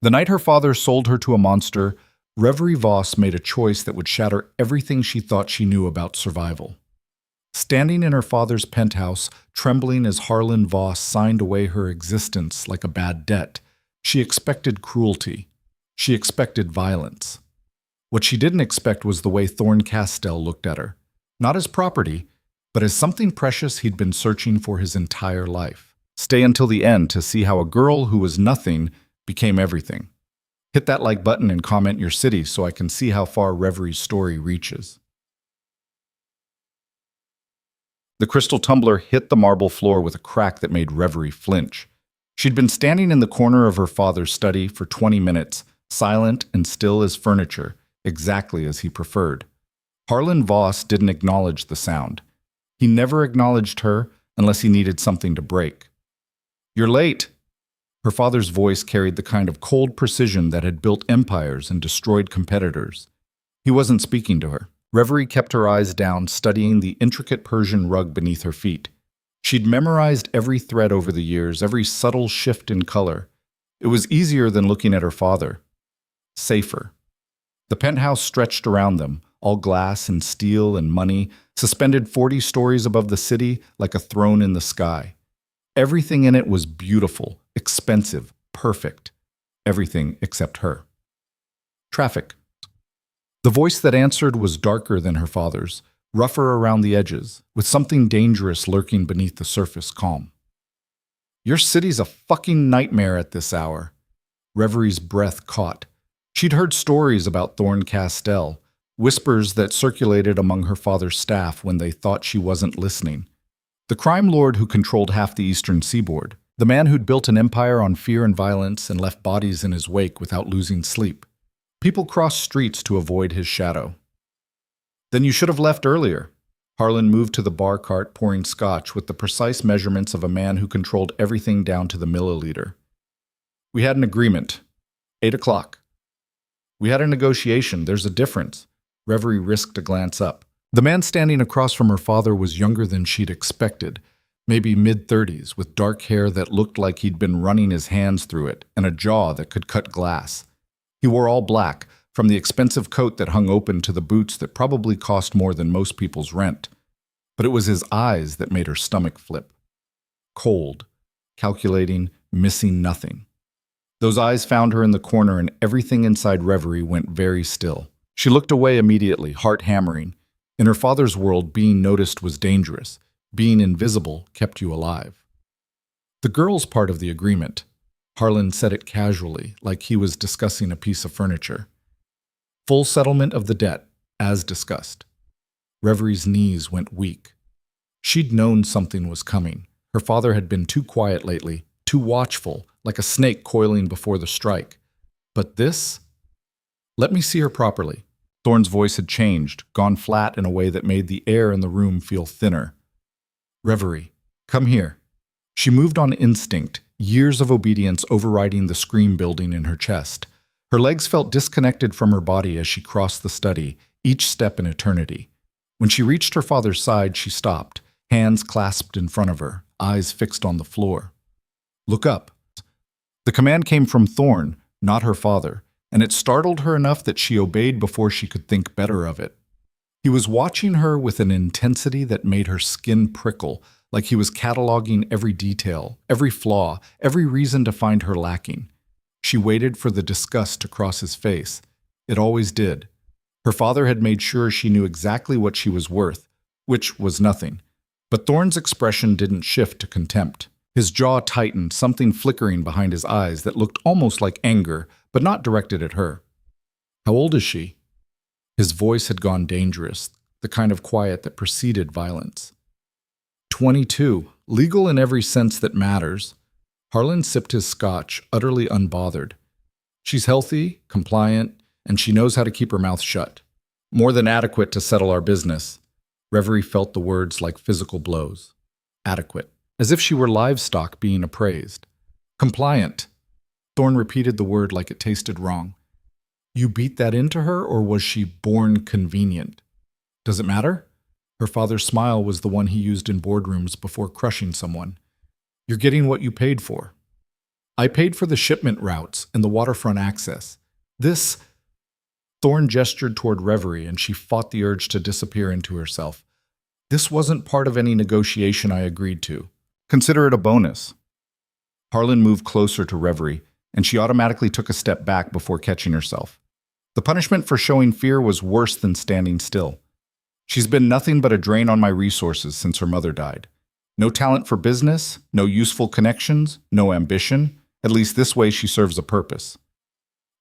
The night her father sold her to a monster, Reverie Voss made a choice that would shatter everything she thought she knew about survival. Standing in her father's penthouse, trembling as Harlan Voss signed away her existence like a bad debt, she expected cruelty. She expected violence. What she didn't expect was the way Thorne Castell looked at her, not as property, but as something precious he'd been searching for his entire life. Stay until the end to see how a girl who was nothing became everything. Hit that like button and comment your city so I can see how far Reverie's story reaches. The crystal tumbler hit the marble floor with a crack that made Reverie flinch. She'd been standing in the corner of her father's study for 20 minutes, silent and still as furniture, exactly as he preferred. Harlan Voss didn't acknowledge the sound. He never acknowledged her unless he needed something to break. "You're late." Her father's voice carried the kind of cold precision that had built empires and destroyed competitors. He wasn't speaking to her. Reverie kept her eyes down, studying the intricate Persian rug beneath her feet. She'd memorized every thread over the years, every subtle shift in color. It was easier than looking at her father. Safer. The penthouse stretched around them, all glass and steel and money, suspended 40 stories above the city like a throne in the sky. Everything in it was beautiful, expensive, perfect. Everything except her. Traffic. The voice that answered was darker than her father's, rougher around the edges, with something dangerous lurking beneath the surface calm. "Your city's a fucking nightmare at this hour." Reverie's breath caught. She'd heard stories about Thorne Castell, whispers that circulated among her father's staff when they thought she wasn't listening. The crime lord who controlled half the eastern seaboard, the man who'd built an empire on fear and violence and left bodies in his wake without losing sleep. People crossed streets to avoid his shadow. "Then you should have left earlier." Harlan moved to the bar cart, pouring scotch with the precise measurements of a man who controlled everything down to the milliliter. "We had an agreement. 8 o'clock. "We had a negotiation. There's a difference." Reverie risked a glance up. The man standing across from her father was younger than she'd expected, maybe mid-30s, with dark hair that looked like he'd been running his hands through it, and a jaw that could cut glass. He wore all black, from the expensive coat that hung open to the boots that probably cost more than most people's rent. But it was his eyes that made her stomach flip. Cold, calculating, missing nothing. Those eyes found her in the corner, and everything inside Reverie went very still. She looked away immediately, heart hammering. In her father's world, being noticed was dangerous. Being invisible kept you alive. "The girl's part of the agreement." Harlan said it casually, like he was discussing a piece of furniture. "Full settlement of the debt, as discussed." Reverie's knees went weak. She'd known something was coming. Her father had been too quiet lately, too watchful, like a snake coiling before the strike. But this? "Let me see her properly." Thorne's voice had changed, gone flat in a way that made the air in the room feel thinner. "Reverie, come here." She moved on instinct, years of obedience overriding the scream building in her chest. Her legs felt disconnected from her body as she crossed the study, each step an eternity. When she reached her father's side, she stopped, hands clasped in front of her, eyes fixed on the floor. "Look up." The command came from Thorne, not her father, and it startled her enough that she obeyed before she could think better of it. He was watching her with an intensity that made her skin prickle, like he was cataloging every detail, every flaw, every reason to find her lacking. She waited for the disgust to cross his face. It always did. Her father had made sure she knew exactly what she was worth, which was nothing. But Thorne's expression didn't shift to contempt. His jaw tightened, something flickering behind his eyes that looked almost like anger, but not directed at her. "How old is she?" His voice had gone dangerous, the kind of quiet that preceded violence. 22, legal in every sense that matters. Harlan sipped his scotch, utterly unbothered. "She's healthy, compliant, and she knows how to keep her mouth shut. More than adequate to settle our business." Reverie felt the words like physical blows. Adequate. As if she were livestock being appraised. "Compliant." Thorne repeated the word like it tasted wrong. "You beat that into her, or was she born convenient?" "Does it matter?" Her father's smile was the one he used in boardrooms before crushing someone. "You're getting what you paid for." I paid for the shipment routes and the waterfront access. This... Thorne gestured toward Reverie, and she fought the urge to disappear into herself. This wasn't part of any negotiation I agreed to. Consider it a bonus. Harlan moved closer to Reverie, and she automatically took a step back before catching herself. The punishment for showing fear was worse than standing still. She's been nothing but a drain on my resources since her mother died. No talent for business, no useful connections, no ambition. At least this way she serves a purpose.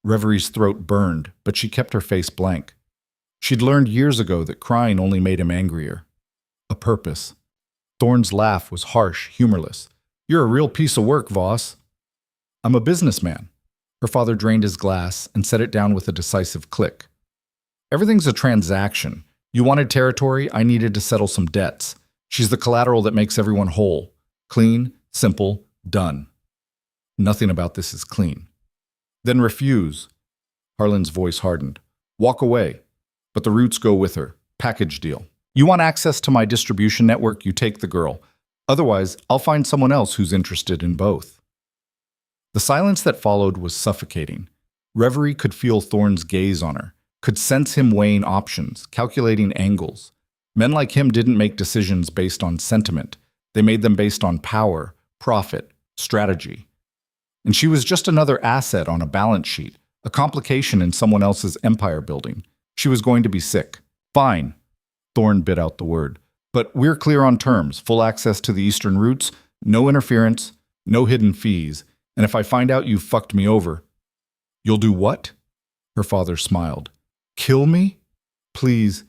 Reverie's throat burned, but she kept her face blank. She'd learned years ago that crying only made him angrier. A purpose. Thorne's laugh was harsh, humorless. You're a real piece of work, Voss. I'm a businessman. Her father drained his glass and set it down with a decisive click. Everything's a transaction. You wanted territory, I needed to settle some debts. She's the collateral that makes everyone whole. Clean, simple, done. Nothing about this is clean. Then refuse. Harlan's voice hardened. Walk away. But the roots go with her. Package deal. You want access to my distribution network, you take the girl. Otherwise, I'll find someone else who's interested in both. The silence that followed was suffocating. Reverie could feel Thorne's gaze on her, could sense him weighing options, calculating angles. Men like him didn't make decisions based on sentiment. They made them based on power, profit, strategy. And she was just another asset on a balance sheet, a complication in someone else's empire building. She was going to be sick. Fine. Thorne bit out the word. But we're clear on terms, full access to the eastern routes, no interference, no hidden fees, and if I find out you fucked me over... You'll do what? Her father smiled. Kill me? Please.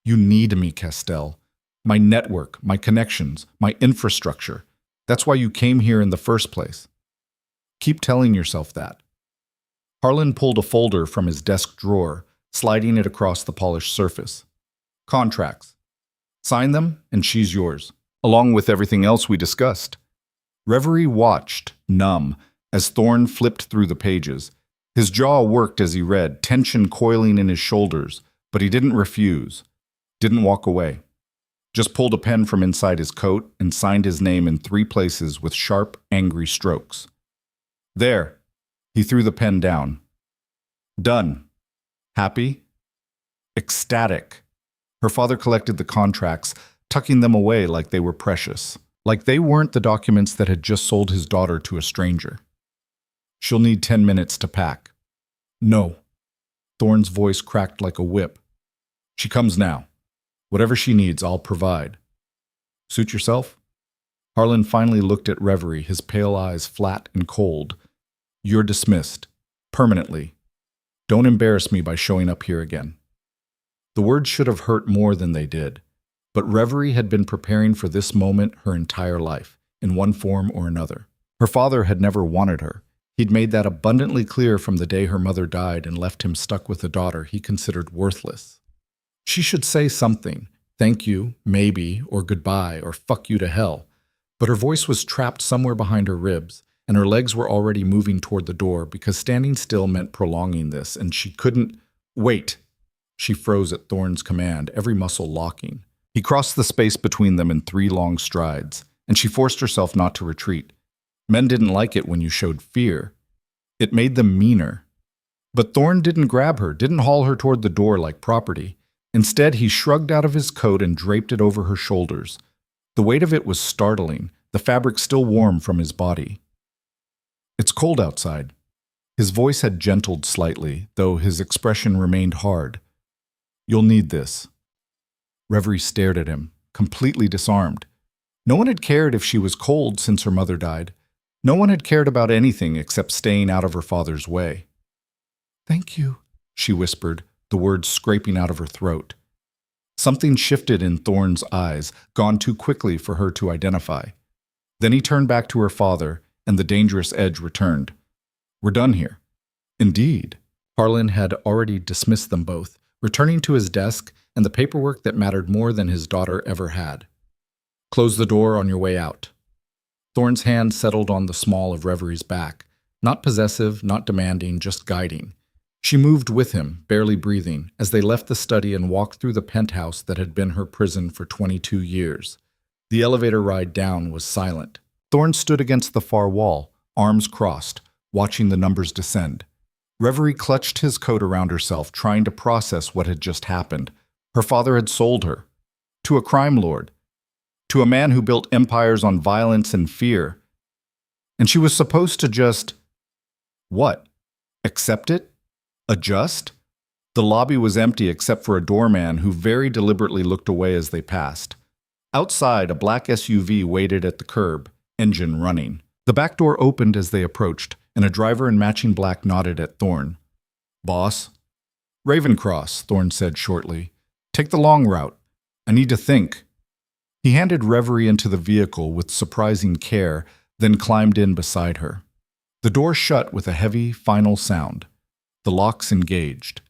You need me, Castell. My network, my connections, my infrastructure. That's why you came here in the first place. Keep telling yourself that. Harlan pulled a folder from his desk drawer, sliding it across the polished surface. Contracts. Sign them, and she's yours, along with everything else we discussed. Reverie watched, numb, as Thorne flipped through the pages. His jaw worked as he read, tension coiling in his shoulders, but he didn't refuse, didn't walk away. Just pulled a pen from inside his coat and signed his name in 3 places with sharp, angry strokes. There. He threw the pen down. Done. Happy? Ecstatic. Her father collected the contracts, tucking them away like they were precious, like they weren't the documents that had just sold his daughter to a stranger. She'll need 10 minutes to pack. No. Thorne's voice cracked like a whip. She comes now. Whatever she needs, I'll provide. Suit yourself? Harlan finally looked at Reverie, his pale eyes flat and cold. You're dismissed. Permanently. Don't embarrass me by showing up here again. The words should have hurt more than they did, but Reverie had been preparing for this moment her entire life, in one form or another. Her father had never wanted her. He'd made that abundantly clear from the day her mother died and left him stuck with a daughter he considered worthless. She should say something, thank you, maybe, or goodbye, or fuck you to hell, but her voice was trapped somewhere behind her ribs, and her legs were already moving toward the door because standing still meant prolonging this, and she couldn't... Wait! She froze at Thorne's command, every muscle locking. He crossed the space between them in 3 long strides, and she forced herself not to retreat. Men didn't like it when you showed fear. It made them meaner. But Thorne didn't grab her, didn't haul her toward the door like property. Instead, he shrugged out of his coat and draped it over her shoulders. The weight of it was startling, the fabric still warm from his body. It's cold outside. His voice had gentled slightly, though his expression remained hard. You'll need this. Reverie stared at him, completely disarmed. No one had cared if she was cold since her mother died. No one had cared about anything except staying out of her father's way. Thank you, she whispered, the words scraping out of her throat. Something shifted in Thorne's eyes, gone too quickly for her to identify. Then he turned back to her father, and the dangerous edge returned. We're done here. Indeed. Harlan had already dismissed them both, returning to his desk and the paperwork that mattered more than his daughter ever had. Close the door on your way out. Thorne's hand settled on the small of Reverie's back, not possessive, not demanding, just guiding. She moved with him, barely breathing, as they left the study and walked through the penthouse that had been her prison for 22 years. The elevator ride down was silent. Thorne stood against the far wall, arms crossed, watching the numbers descend. Reverie clutched his coat around herself, trying to process what had just happened. Her father had sold her. To a crime lord. To a man who built empires on violence and fear. And she was supposed to just… what? Accept it? Adjust? The lobby was empty except for a doorman who very deliberately looked away as they passed. Outside, a black SUV waited at the curb, engine running. The back door opened as they approached, and a driver in matching black nodded at Thorne. "Boss?" "Ravencross," Thorne said shortly. "Take the long route. I need to think." He handed Reverie into the vehicle with surprising care, then climbed in beside her. The door shut with a heavy, final sound. The locks engaged.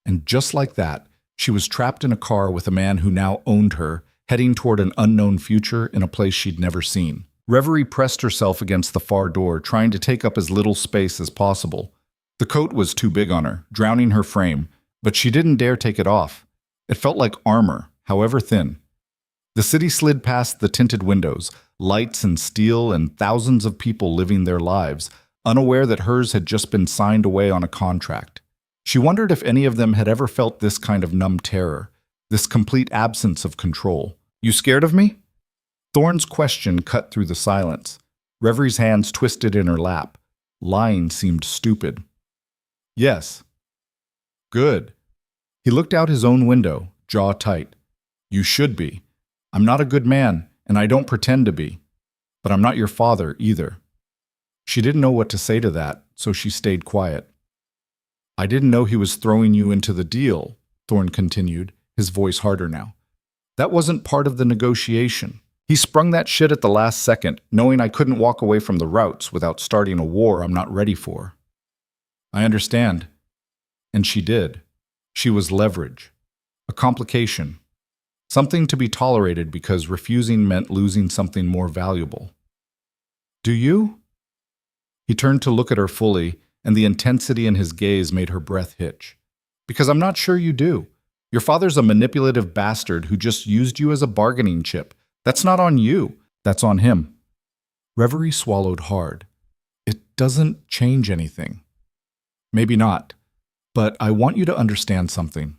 And just like that, she was trapped in a car with a man who now owned her, heading toward an unknown future in a place she'd never seen. Reverie pressed herself against the far door, trying to take up as little space as possible. The coat was too big on her, drowning her frame, but she didn't dare take it off. It felt like armor, however thin. The city slid past the tinted windows, lights and steel and thousands of people living their lives, unaware that hers had just been signed away on a contract. She wondered if any of them had ever felt this kind of numb terror, this complete absence of control. "You scared of me?" Thorne's question cut through the silence. Reverie's hands twisted in her lap. Lying seemed stupid. "Yes." "Good." He looked out his own window, jaw tight. "You should be. I'm not a good man, and I don't pretend to be. But I'm not your father, either." She didn't know what to say to that, so she stayed quiet. "I didn't know he was throwing you into the deal," Thorne continued, his voice harder now. "That wasn't part of the negotiation. He sprung that shit at the last second, knowing I couldn't walk away from the routes without starting a war I'm not ready for." "I understand." And she did. She was leverage. A complication. Something to be tolerated because refusing meant losing something more valuable. "Do you?" He turned to look at her fully, and the intensity in his gaze made her breath hitch. "Because I'm not sure you do. Your father's a manipulative bastard who just used you as a bargaining chip. That's not on you. That's on him." Reverie swallowed hard. "It doesn't change anything." "Maybe not. But I want you to understand something."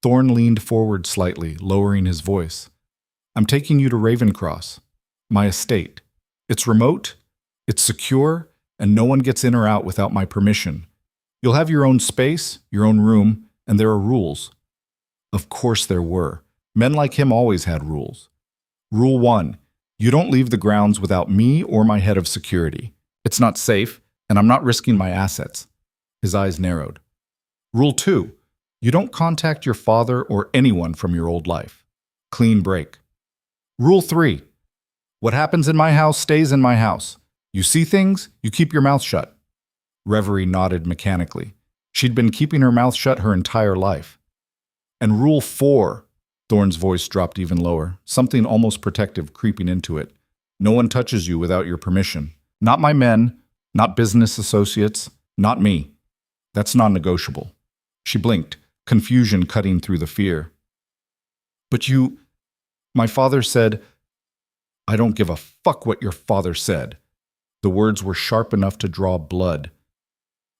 Thorne leaned forward slightly, lowering his voice. "I'm taking you to Ravencross. My estate. It's remote, it's secure, and no one gets in or out without my permission. You'll have your own space, your own room, and there are rules." Of course there were. Men like him always had rules. Rule 1. You don't leave the grounds without me or my head of security. It's not safe, and I'm not risking my assets. His eyes narrowed. Rule 2. You don't contact your father or anyone from your old life. Clean break. Rule 3. What happens in my house stays in my house. You see things, you keep your mouth shut. Reverie nodded mechanically. She'd been keeping her mouth shut her entire life. And Rule 4. Thorne's voice dropped even lower, something almost protective creeping into it. No one touches you without your permission. Not my men, not business associates, not me. That's non-negotiable. She blinked, confusion cutting through the fear. But you… My father said… I don't give a fuck what your father said. The words were sharp enough to draw blood.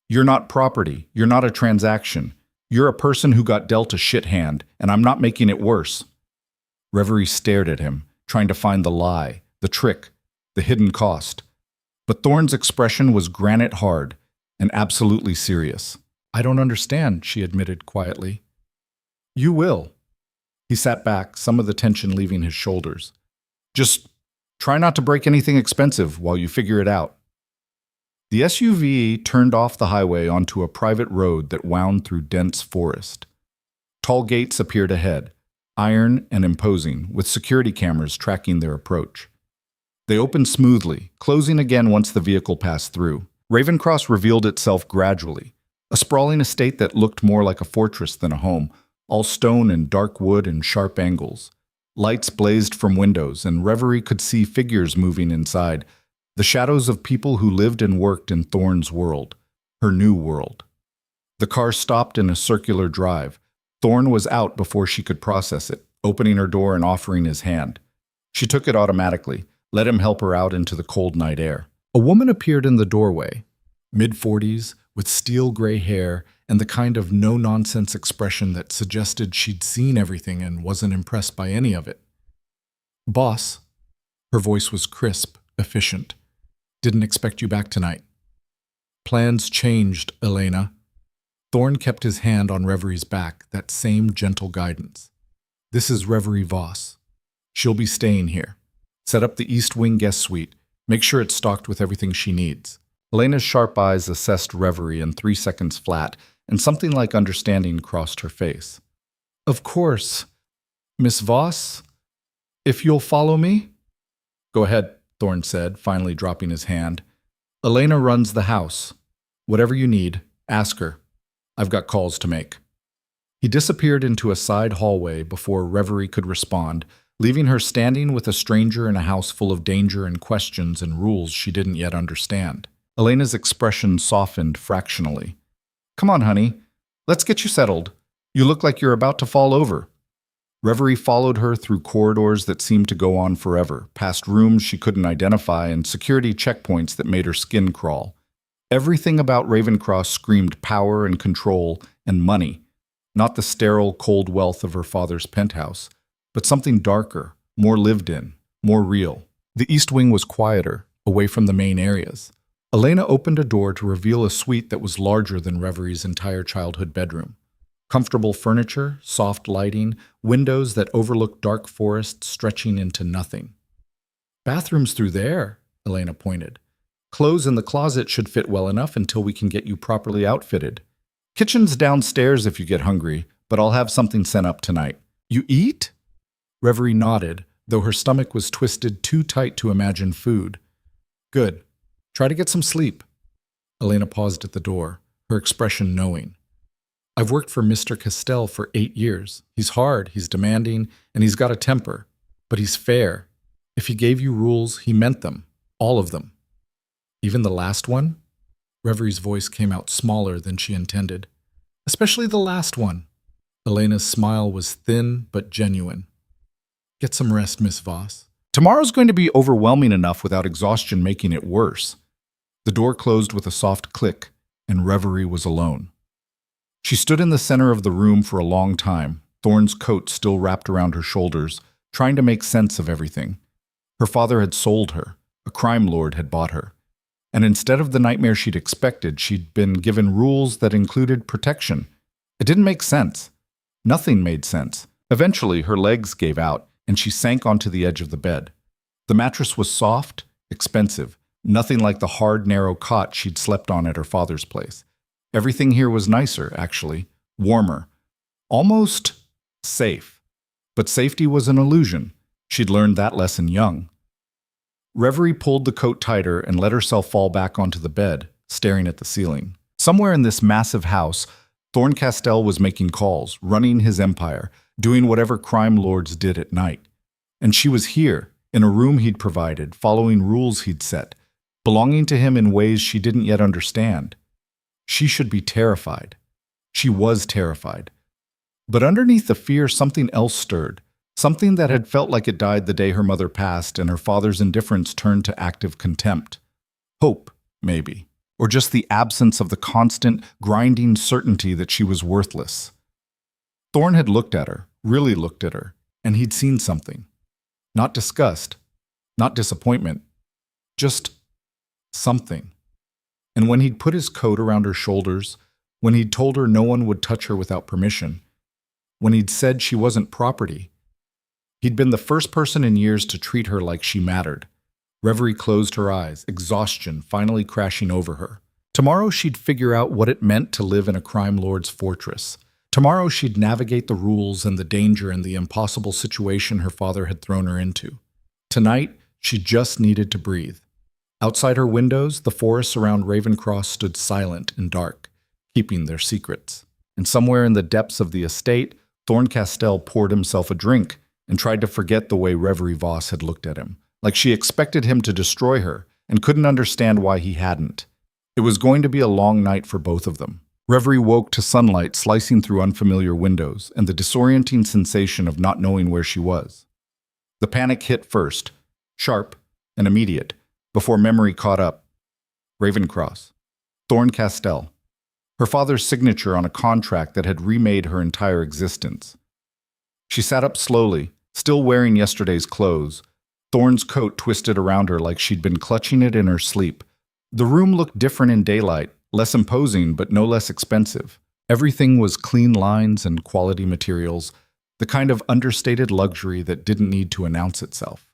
You're not property. You're not a transaction. You're a person who got dealt a shit hand, and I'm not making it worse. Reverie stared at him, trying to find the lie, the trick, the hidden cost. But Thorne's expression was granite hard and absolutely serious. I don't understand, she admitted quietly. You will. He sat back, some of the tension leaving his shoulders. Just try not to break anything expensive while you figure it out. The SUV turned off the highway onto a private road that wound through dense forest. Tall gates appeared ahead, iron and imposing, with security cameras tracking their approach. They opened smoothly, closing again once the vehicle passed through. Ravencross revealed itself gradually, a sprawling estate that looked more like a fortress than a home, all stone and dark wood and sharp angles. Lights blazed from windows, and Reverie could see figures moving inside, the shadows of people who lived and worked in Thorne's world, her new world. The car stopped in a circular drive. Thorne was out before she could process it, opening her door and offering his hand. She took it automatically, let him help her out into the cold night air. A woman appeared in the doorway, mid-40s, with steel gray hair and the kind of no-nonsense expression that suggested she'd seen everything and wasn't impressed by any of it. "Boss," her voice was crisp, efficient. "Didn't expect you back tonight." "Plans changed, Elena." Thorne kept his hand on Revery's back, that same gentle guidance. "This is Reverie Voss. She'll be staying here. Set up the East Wing guest suite. Make sure it's stocked with everything she needs." Elena's sharp eyes assessed Reverie in 3 seconds flat, and something like understanding crossed her face. "Of course. Miss Voss, if you'll follow me?" "Go ahead," Thorne said, finally dropping his hand. "Elena runs the house. Whatever you need, ask her. I've got calls to make." He disappeared into a side hallway before Reverie could respond, leaving her standing with a stranger in a house full of danger and questions and rules she didn't yet understand. Elena's expression softened fractionally. "Come on, honey. Let's get you settled. You look like you're about to fall over." Reverie followed her through corridors that seemed to go on forever, past rooms she couldn't identify and security checkpoints that made her skin crawl. Everything about Ravencross screamed power and control and money, not the sterile, cold wealth of her father's penthouse, but something darker, more lived in, more real. The East Wing was quieter, away from the main areas. Elena opened a door to reveal a suite that was larger than Reverie's entire childhood bedroom. Comfortable furniture, soft lighting, windows that overlooked dark forests stretching into nothing. "Bathrooms through there," Elena pointed. "Clothes in the closet should fit well enough until we can get you properly outfitted. Kitchen's downstairs if you get hungry, but I'll have something sent up tonight. You eat?" Reverie nodded, though her stomach was twisted too tight to imagine food. "Good. Try to get some sleep." Elena paused at the door, her expression knowing. "I've worked for Mr. Castell for 8 years. He's hard, he's demanding, and he's got a temper. But he's fair. If he gave you rules, he meant them. All of them." "Even the last one?" Reverie's voice came out smaller than she intended. "Especially the last one." Elena's smile was thin but genuine. "Get some rest, Miss Voss. Tomorrow's going to be overwhelming enough without exhaustion making it worse." The door closed with a soft click, and Reverie was alone. She stood in the center of the room for a long time, Thorne's coat still wrapped around her shoulders, trying to make sense of everything. Her father had sold her. A crime lord had bought her. And instead of the nightmare she'd expected, she'd been given rules that included protection. It didn't make sense. Nothing made sense. Eventually, her legs gave out, and she sank onto the edge of the bed. The mattress was soft, expensive, nothing like the hard, narrow cot she'd slept on at her father's place. Everything here was nicer, actually, warmer, almost safe. But safety was an illusion. She'd learned that lesson young. Reverie pulled the coat tighter and let herself fall back onto the bed, staring at the ceiling. Somewhere in this massive house, Thorne Castell was making calls, running his empire, doing whatever crime lords did at night. And she was here, in a room he'd provided, following rules he'd set, belonging to him in ways she didn't yet understand. She should be terrified. She was terrified. But underneath the fear, something else stirred, something that had felt like it died the day her mother passed and her father's indifference turned to active contempt. Hope, maybe, or just the absence of the constant, grinding certainty that she was worthless. Thorne had looked at her, really looked at her, and he'd seen something. Not disgust, not disappointment, just something. And when he'd put his coat around her shoulders, when he'd told her no one would touch her without permission, when he'd said she wasn't property, he'd been the first person in years to treat her like she mattered. Reverie closed her eyes, exhaustion finally crashing over her. Tomorrow she'd figure out what it meant to live in a crime lord's fortress. Tomorrow she'd navigate the rules and the danger and the impossible situation her father had thrown her into. Tonight, she just needed to breathe. Outside her windows, the forests around Ravencross stood silent and dark, keeping their secrets. And somewhere in the depths of the estate, Thorne Castell poured himself a drink and tried to forget the way Reverie Voss had looked at him, like she expected him to destroy her and couldn't understand why he hadn't. It was going to be a long night for both of them. Reverie woke to sunlight slicing through unfamiliar windows and the disorienting sensation of not knowing where she was. The panic hit first, sharp and immediate, before memory caught up, Ravencross. Thorn Castell. Her father's signature on a contract that had remade her entire existence. She sat up slowly, still wearing yesterday's clothes. Thorn's coat twisted around her like she'd been clutching it in her sleep. The room looked different in daylight, less imposing but no less expensive. Everything was clean lines and quality materials, the kind of understated luxury that didn't need to announce itself.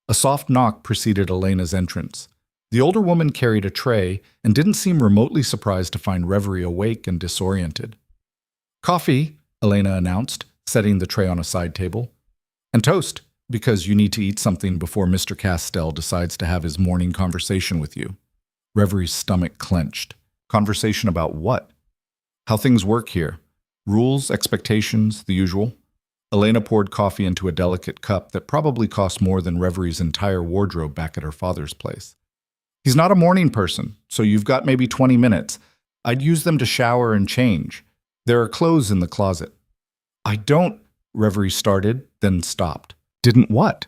A soft knock preceded Elena's entrance. The older woman carried a tray and didn't seem remotely surprised to find Reverie awake and disoriented. "Coffee," Elena announced, setting the tray on a side table. "And toast, because you need to eat something before Mr. Castell decides to have his morning conversation with you." Reverie's stomach clenched. Conversation about what? How things work here. Rules, expectations, the usual. Elena poured coffee into a delicate cup that probably cost more than Reverie's entire wardrobe back at her father's place. "He's not a morning person, so you've got maybe 20 minutes. I'd use them to shower and change. There are clothes in the closet." "I don't," Reverie started, then stopped. Didn't what?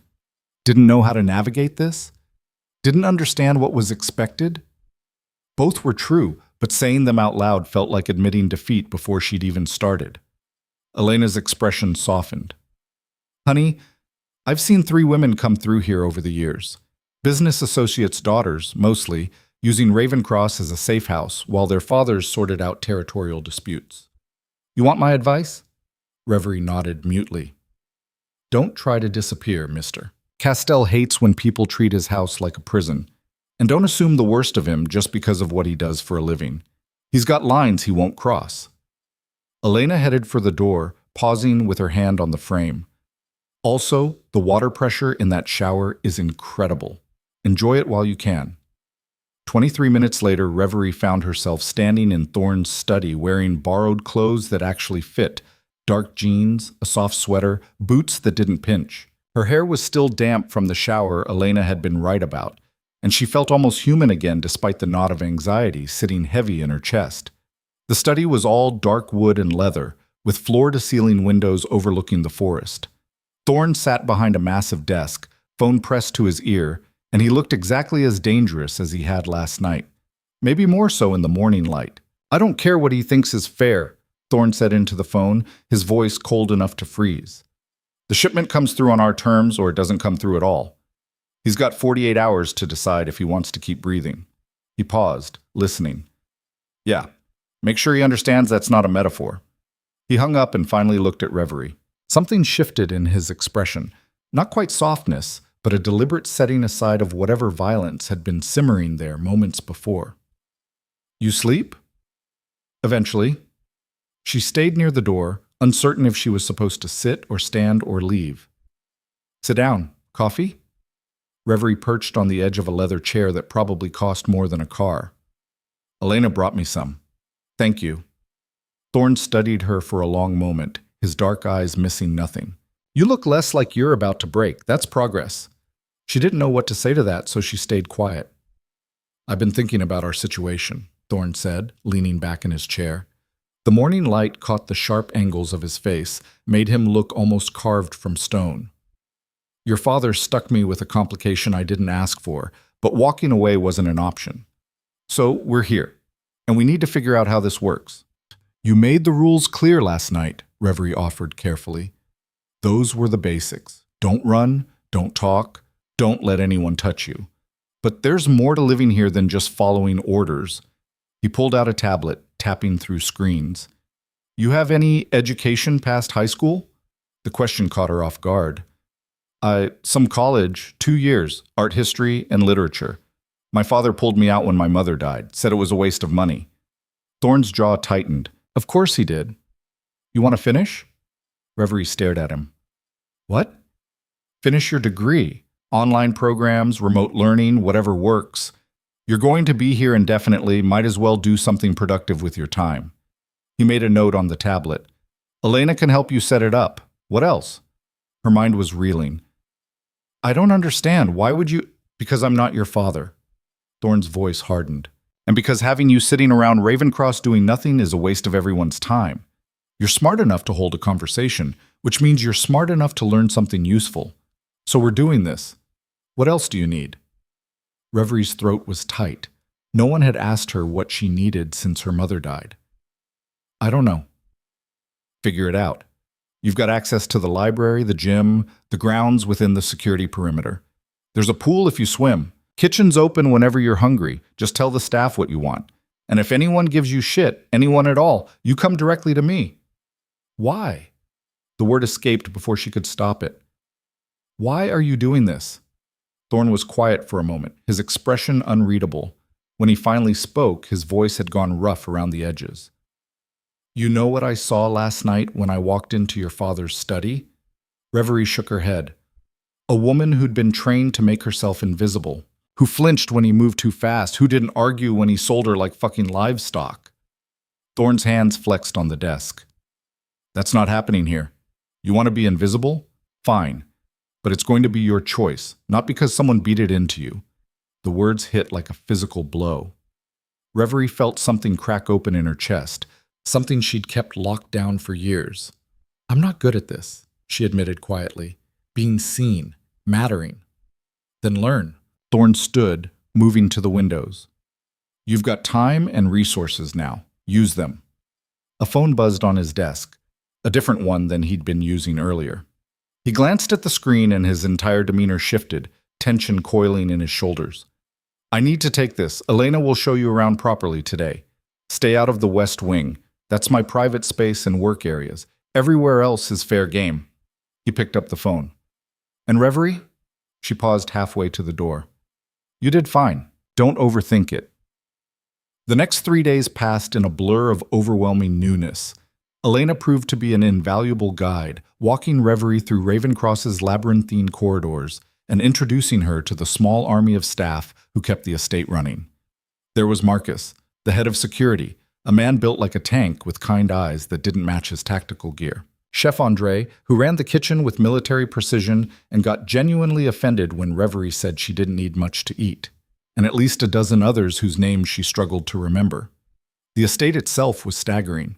Didn't know how to navigate this? Didn't understand what was expected? Both were true, but saying them out loud felt like admitting defeat before she'd even started. Elena's expression softened. "Honey, I've seen 3 women come through here over the years. Business associates' daughters, mostly, using Ravencross as a safe house while their fathers sorted out territorial disputes. You want my advice?" Reverie nodded mutely. "Don't try to disappear, mister. Castell hates when people treat his house like a prison. And don't assume the worst of him just because of what he does for a living. He's got lines he won't cross." Elena headed for the door, pausing with her hand on the frame. "Also, the water pressure in that shower is incredible. Enjoy it while you can." 23 minutes later, Reverie found herself standing in Thorn's study wearing borrowed clothes that actually fit. Dark jeans, a soft sweater, boots that didn't pinch. Her hair was still damp from the shower Elena had been right about, and she felt almost human again despite the knot of anxiety sitting heavy in her chest. The study was all dark wood and leather, with floor-to-ceiling windows overlooking the forest. Thorn sat behind a massive desk, phone pressed to his ear, and he looked exactly as dangerous as he had last night. Maybe more so in the morning light. "I don't care what he thinks is fair," Thorn said into the phone, his voice cold enough to freeze. "The shipment comes through on our terms or it doesn't come through at all. He's got 48 hours to decide if he wants to keep breathing." He paused, listening. "Yeah, make sure he understands that's not a metaphor." He hung up and finally looked at Reverie. Something shifted in his expression. Not quite softness, but a deliberate setting aside of whatever violence had been simmering there moments before. "You sleep?" "Eventually." She stayed near the door, uncertain if she was supposed to sit or stand or leave. "Sit down. Coffee?" Reverie perched on the edge of a leather chair that probably cost more than a car. "Elena brought me some. Thank you." Thorn studied her for a long moment, his dark eyes missing nothing. "You look less like you're about to break. That's progress." She didn't know what to say to that, so she stayed quiet. "I've been thinking about our situation," Thorn said, leaning back in his chair. The morning light caught the sharp angles of his face, made him look almost carved from stone. "Your father stuck me with a complication I didn't ask for, but walking away wasn't an option. So we're here, and we need to figure out how this works." "You made the rules clear last night," Reverie offered carefully. "Those were the basics. Don't run, don't talk, don't let anyone touch you. But there's more to living here than just following orders." He pulled out a tablet, tapping through screens. "You have any education past high school?" The question caught her off guard. Some college, 2 years, art history and literature. My father pulled me out when my mother died, said it was a waste of money." Thorn's jaw tightened. "Of course he did. You want to finish?" Reverie stared at him. "What?" "Finish your degree. Online programs, remote learning, whatever works. You're going to be here indefinitely, might as well do something productive with your time." He made a note on the tablet. "Elena can help you set it up. What else?" Her mind was reeling. "I don't understand. Why would you—" "Because I'm not your father." Thorn's voice hardened. "And because having you sitting around Ravencross doing nothing is a waste of everyone's time. You're smart enough to hold a conversation, which means you're smart enough to learn something useful. So we're doing this. What else do you need?" Reverie's throat was tight. No one had asked her what she needed since her mother died. I don't know. Figure it out. You've got access to the library, the gym, the grounds within the security perimeter. There's a pool if you swim. Kitchen's open whenever you're hungry. Just tell the staff what you want. And if anyone gives you shit, anyone at all, you come directly to me. Why? The word escaped before she could stop it. Why are you doing this? Thorn was quiet for a moment, his expression unreadable. When he finally spoke, his voice had gone rough around the edges. You know what I saw last night when I walked into your father's study? Reverie shook her head. A woman who'd been trained to make herself invisible, who flinched when he moved too fast, who didn't argue when he sold her like fucking livestock. Thorn's hands flexed on the desk. That's not happening here. You want to be invisible? Fine. But it's going to be your choice, not because someone beat it into you. The words hit like a physical blow. Reverie felt something crack open in her chest, something she'd kept locked down for years. I'm not good at this, she admitted quietly. Being seen, mattering. Then learn. Thorn stood, moving to the windows. You've got time and resources now. Use them. A phone buzzed on his desk, a different one than he'd been using earlier. He glanced at the screen and his entire demeanor shifted, tension coiling in his shoulders. I need to take this. Elena will show you around properly today. Stay out of the West Wing. That's my private space and work areas. Everywhere else is fair game. He picked up the phone. And Reverie? She paused halfway to the door. You did fine. Don't overthink it. The next 3 days passed in a blur of overwhelming newness. Elena proved to be an invaluable guide, walking Reverie through Ravencross's labyrinthine corridors and introducing her to the small army of staff who kept the estate running. There was Marcus, the head of security, a man built like a tank with kind eyes that didn't match his tactical gear. Chef Andre, who ran the kitchen with military precision and got genuinely offended when Reverie said she didn't need much to eat, and at least a dozen others whose names she struggled to remember. The estate itself was staggering.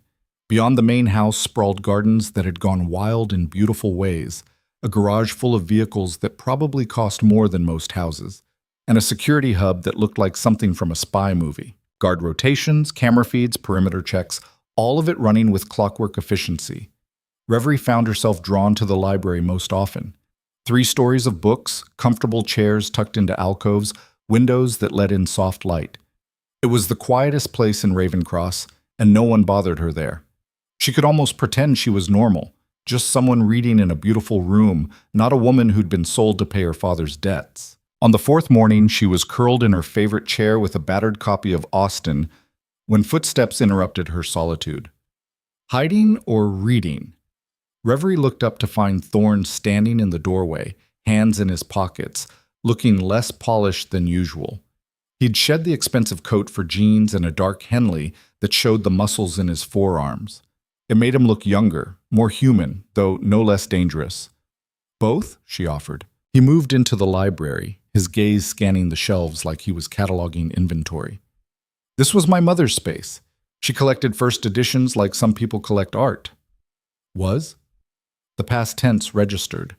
Beyond the main house sprawled gardens that had gone wild in beautiful ways, a garage full of vehicles that probably cost more than most houses, and a security hub that looked like something from a spy movie. Guard rotations, camera feeds, perimeter checks, all of it running with clockwork efficiency. Reverie found herself drawn to the library most often. 3 stories of books, comfortable chairs tucked into alcoves, windows that let in soft light. It was the quietest place in Ravencross, and no one bothered her there. She could almost pretend she was normal, just someone reading in a beautiful room, not a woman who'd been sold to pay her father's debts. On the 4th morning, she was curled in her favorite chair with a battered copy of Austen when footsteps interrupted her solitude. Hiding or reading? Reverie looked up to find Thorn standing in the doorway, hands in his pockets, looking less polished than usual. He'd shed the expensive coat for jeans and a dark Henley that showed the muscles in his forearms. It made him look younger, more human, though no less dangerous. Both? She offered. He moved into the library, his gaze scanning the shelves like he was cataloging inventory. This was my mother's space. She collected first editions like some people collect art. Was? The past tense registered.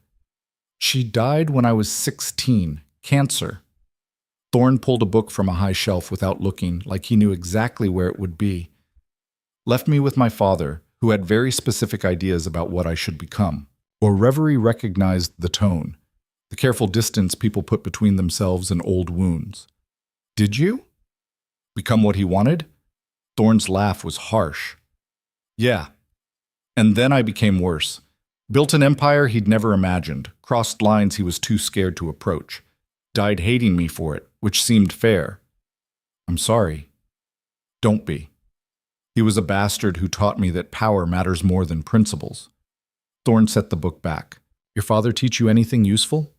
She died when I was 16. Cancer. Thorn pulled a book from a high shelf without looking, like he knew exactly where it would be. Left me with my father, who had very specific ideas about what I should become. Or Reverie recognized the tone, the careful distance people put between themselves and old wounds. Did you? Become what he wanted? Thorn's laugh was harsh. Yeah. And then I became worse. Built an empire he'd never imagined, crossed lines he was too scared to approach. Died hating me for it, which seemed fair. I'm sorry. Don't be. He was a bastard who taught me that power matters more than principles. Thorn set the book back. Your father teach you anything useful?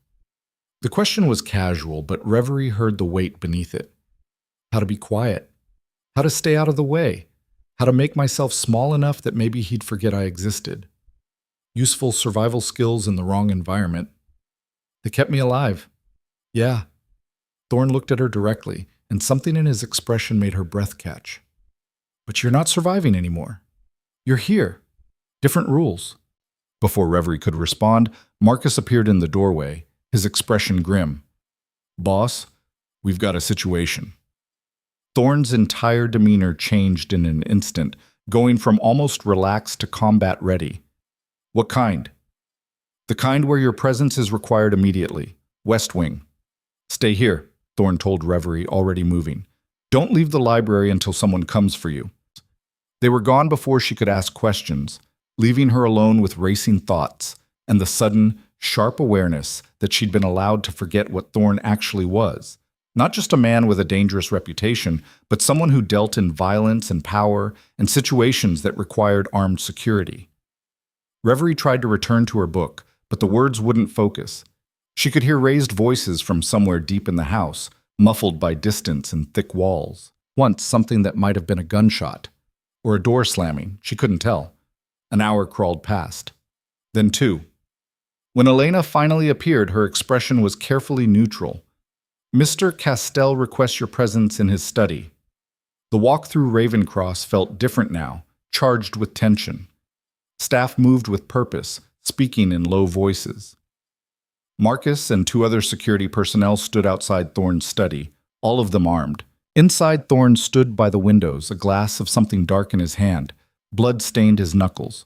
The question was casual, but Reverie heard the weight beneath it. How to be quiet. How to stay out of the way. How to make myself small enough that maybe he'd forget I existed. Useful survival skills in the wrong environment. They kept me alive. Yeah. Thorn looked at her directly, and something in his expression made her breath catch. But you're not surviving anymore. You're here. Different rules. Before Reverie could respond, Marcus appeared in the doorway, his expression grim. Boss, we've got a situation. Thorne's entire demeanor changed in an instant, going from almost relaxed to combat ready. What kind? The kind where your presence is required immediately. West Wing. Stay here, Thorne told Reverie, already moving. Don't leave the library until someone comes for you. They were gone before she could ask questions, leaving her alone with racing thoughts and the sudden, sharp awareness that she'd been allowed to forget what Thorne actually was. Not just a man with a dangerous reputation, but someone who dealt in violence and power and situations that required armed security. Reverie tried to return to her book, but the words wouldn't focus. She could hear raised voices from somewhere deep in the house, muffled by distance and thick walls. Once, something that might have been a gunshot, or a door slamming, she couldn't tell. An hour crawled past. Then two. When Elena finally appeared, her expression was carefully neutral. Mr. Castell requests your presence in his study. The walk through Ravencross felt different now, charged with tension. Staff moved with purpose, speaking in low voices. Marcus and two other security personnel stood outside Thorne's study, all of them armed. Inside, Thorne stood by the windows, a glass of something dark in his hand. Blood stained his knuckles.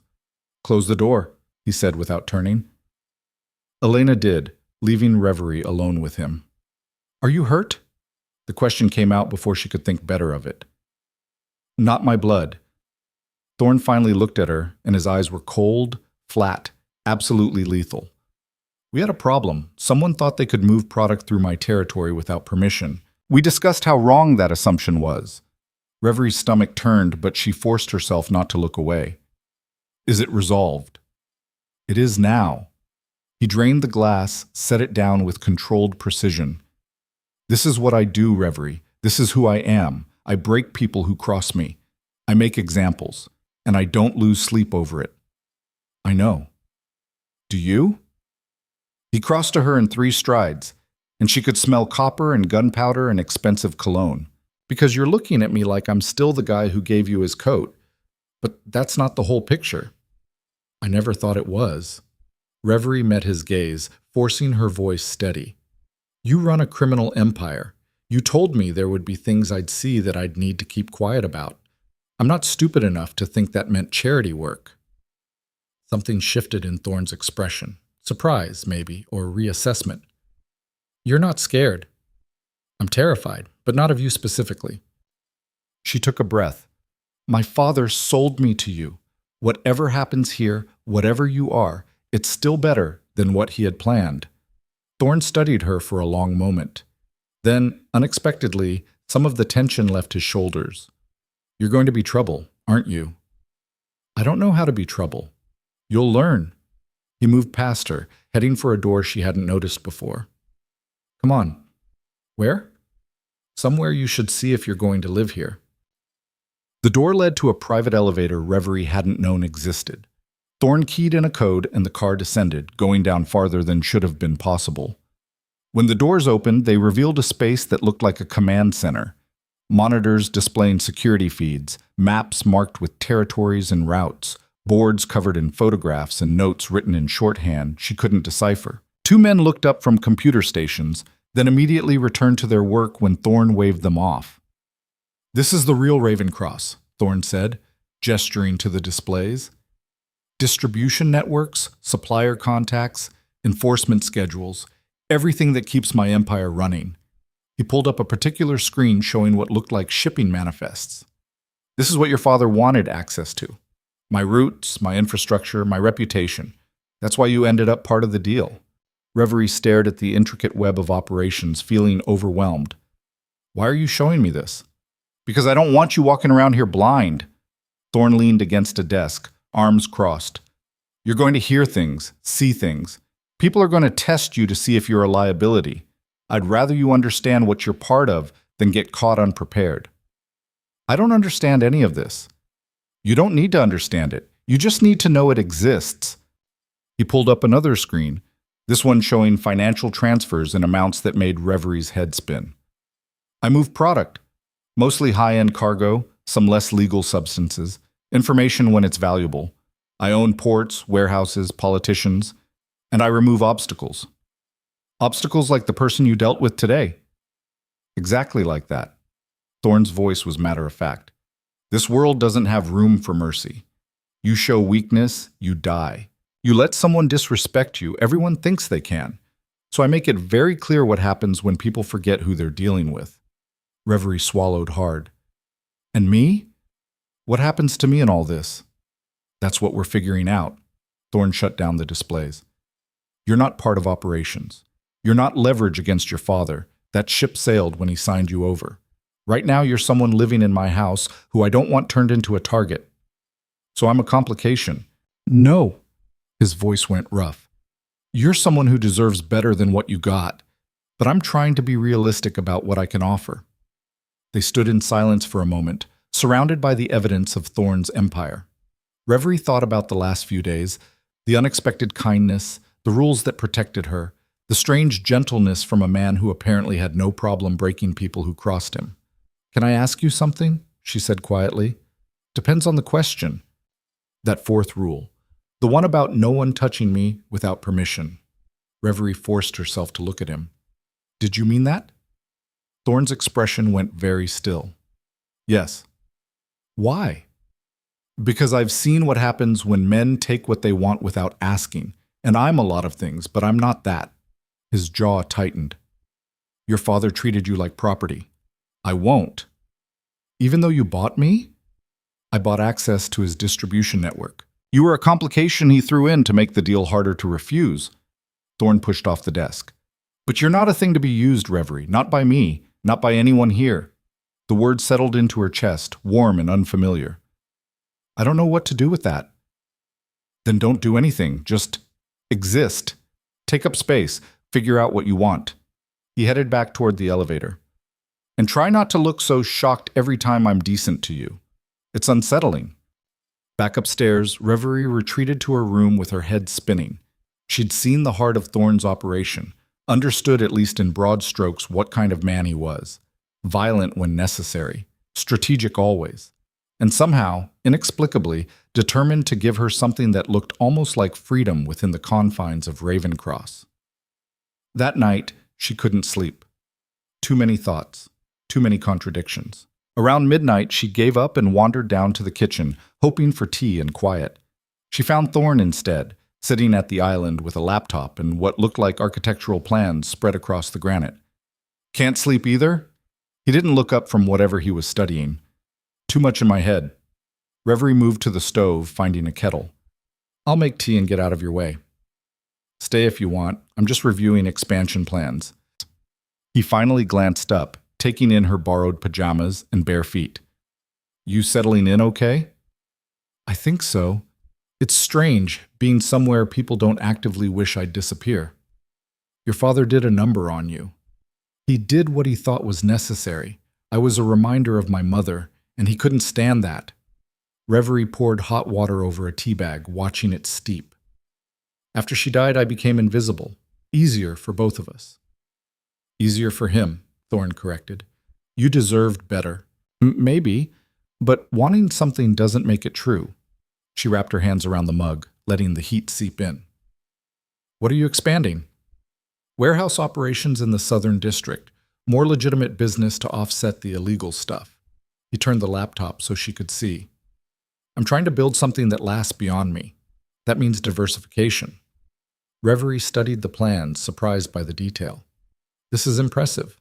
"Close the door," he said without turning. Elena did, leaving Reverie alone with him. "Are you hurt?" The question came out before she could think better of it. "Not my blood." Thorne finally looked at her, and his eyes were cold, flat, absolutely lethal. "We had a problem. Someone thought they could move product through my territory without permission. We discussed how wrong that assumption was." Reverie's stomach turned, but she forced herself not to look away. "Is it resolved?" "It is now." He drained the glass, set it down with controlled precision. "This is what I do, Reverie. This is who I am. I break people who cross me. I make examples, and I don't lose sleep over it." "I know." "Do you?" He crossed to her in 3 strides, and she could smell copper and gunpowder and expensive cologne. "Because you're looking at me like I'm still the guy who gave you his coat. But that's not the whole picture." "I never thought it was." Reverie met his gaze, forcing her voice steady. "You run a criminal empire. You told me there would be things I'd see that I'd need to keep quiet about. I'm not stupid enough to think that meant charity work." Something shifted in Thorne's expression. Surprise, maybe, or reassessment. "You're not scared." "I'm terrified, but not of you specifically." She took a breath. "My father sold me to you. Whatever happens here, whatever you are, it's still better than what he had planned." Thorne studied her for a long moment. Then, unexpectedly, some of the tension left his shoulders. "You're going to be trouble, aren't you?" "I don't know how to be trouble." "You'll learn." He moved past her, heading for a door she hadn't noticed before. "Come on." "Where?" "Somewhere you should see if you're going to live here." The door led to a private elevator Reverie hadn't known existed. Thorne keyed in a code and the car descended, going down farther than should have been possible. When the doors opened, they revealed a space that looked like a command center. Monitors displaying security feeds, maps marked with territories and routes, boards covered in photographs and notes written in shorthand she couldn't decipher. 2 men looked up from computer stations, then immediately returned to their work when Thorne waved them off. "This is the real Ravencross," Thorne said, gesturing to the displays. "Distribution networks, supplier contacts, enforcement schedules, everything that keeps my empire running." He pulled up a particular screen showing what looked like shipping manifests. "This is what your father wanted access to. My roots, my infrastructure, my reputation. That's why you ended up part of the deal." Reverie stared at the intricate web of operations, feeling overwhelmed. "Why are you showing me this?" "Because I don't want you walking around here blind." Thorne leaned against a desk, arms crossed. "You're going to hear things, see things. People are going to test you to see if you're a liability. I'd rather you understand what you're part of than get caught unprepared." "I don't understand any of this." "You don't need to understand it. You just need to know it exists." He pulled up another screen, this one showing financial transfers in amounts that made Reverie's head spin. "I move product, mostly high-end cargo, some less legal substances, information when it's valuable. I own ports, warehouses, politicians, and I remove obstacles." "Obstacles like the person you dealt with today?" "Exactly like that." Thorne's voice was matter-of-fact. This world doesn't have room for mercy. You show weakness, you die. You let someone disrespect you, everyone thinks they can. So I make it very clear what happens when people forget who they're dealing with. Reverie swallowed hard. And me? What happens to me in all this? That's what we're figuring out. Thorne shut down the displays. You're not part of operations. You're not leverage against your father. That ship sailed when he signed you over. Right now you're someone living in my house who I don't want turned into a target. So I'm a complication. No. His voice went rough. You're someone who deserves better than what you got, but I'm trying to be realistic about what I can offer. They stood in silence for a moment, surrounded by the evidence of Thorne's empire. Reverie thought about the last few days, the unexpected kindness, the rules that protected her, the strange gentleness from a man who apparently had no problem breaking people who crossed him. Can I ask you something? She said quietly. Depends on the question. That fourth rule. The one about no one touching me without permission. Reverie forced herself to look at him. Did you mean that? Thorne's expression went very still. Yes. Why? Because I've seen what happens when men take what they want without asking, and I'm a lot of things, but I'm not that. His jaw tightened. Your father treated you like property. I won't. Even though you bought me? I bought access to his distribution network. You were a complication he threw in to make the deal harder to refuse. Thorne pushed off the desk. But you're not a thing to be used, Reverie. Not by me. Not by anyone here. The words settled into her chest, warm and unfamiliar. I don't know what to do with that. Then don't do anything. Just exist. Take up space. Figure out what you want. He headed back toward the elevator. And try not to look so shocked every time I'm decent to you. It's unsettling. Back upstairs, Reverie retreated to her room with her head spinning. She'd seen the heart of Thorne's operation, understood at least in broad strokes what kind of man he was. Violent when necessary, strategic always, and somehow, inexplicably, determined to give her something that looked almost like freedom within the confines of Ravencross. That night, she couldn't sleep. Too many thoughts, too many contradictions. Around midnight, she gave up and wandered down to the kitchen, hoping for tea and quiet. She found Thorne instead, sitting at the island with a laptop and what looked like architectural plans spread across the granite. Can't sleep either? He didn't look up from whatever he was studying. Too much in my head. Reverie moved to the stove, finding a kettle. I'll make tea and get out of your way. Stay if you want. I'm just reviewing expansion plans. He finally glanced up, taking in her borrowed pajamas and bare feet. You settling in okay? I think so. It's strange, being somewhere people don't actively wish I'd disappear. Your father did a number on you. He did what he thought was necessary. I was a reminder of my mother, and he couldn't stand that. Reverie poured hot water over a tea bag, watching it steep. After she died, I became invisible. Easier for both of us. Easier for him, Thorne corrected. You deserved better. Maybe, but wanting something doesn't make it true. She wrapped her hands around the mug, letting the heat seep in. What are you expanding? Warehouse operations in the Southern District. More legitimate business to offset the illegal stuff. He turned the laptop so she could see. I'm trying to build something that lasts beyond me. That means diversification. Reverie studied the plans, surprised by the detail. This is impressive.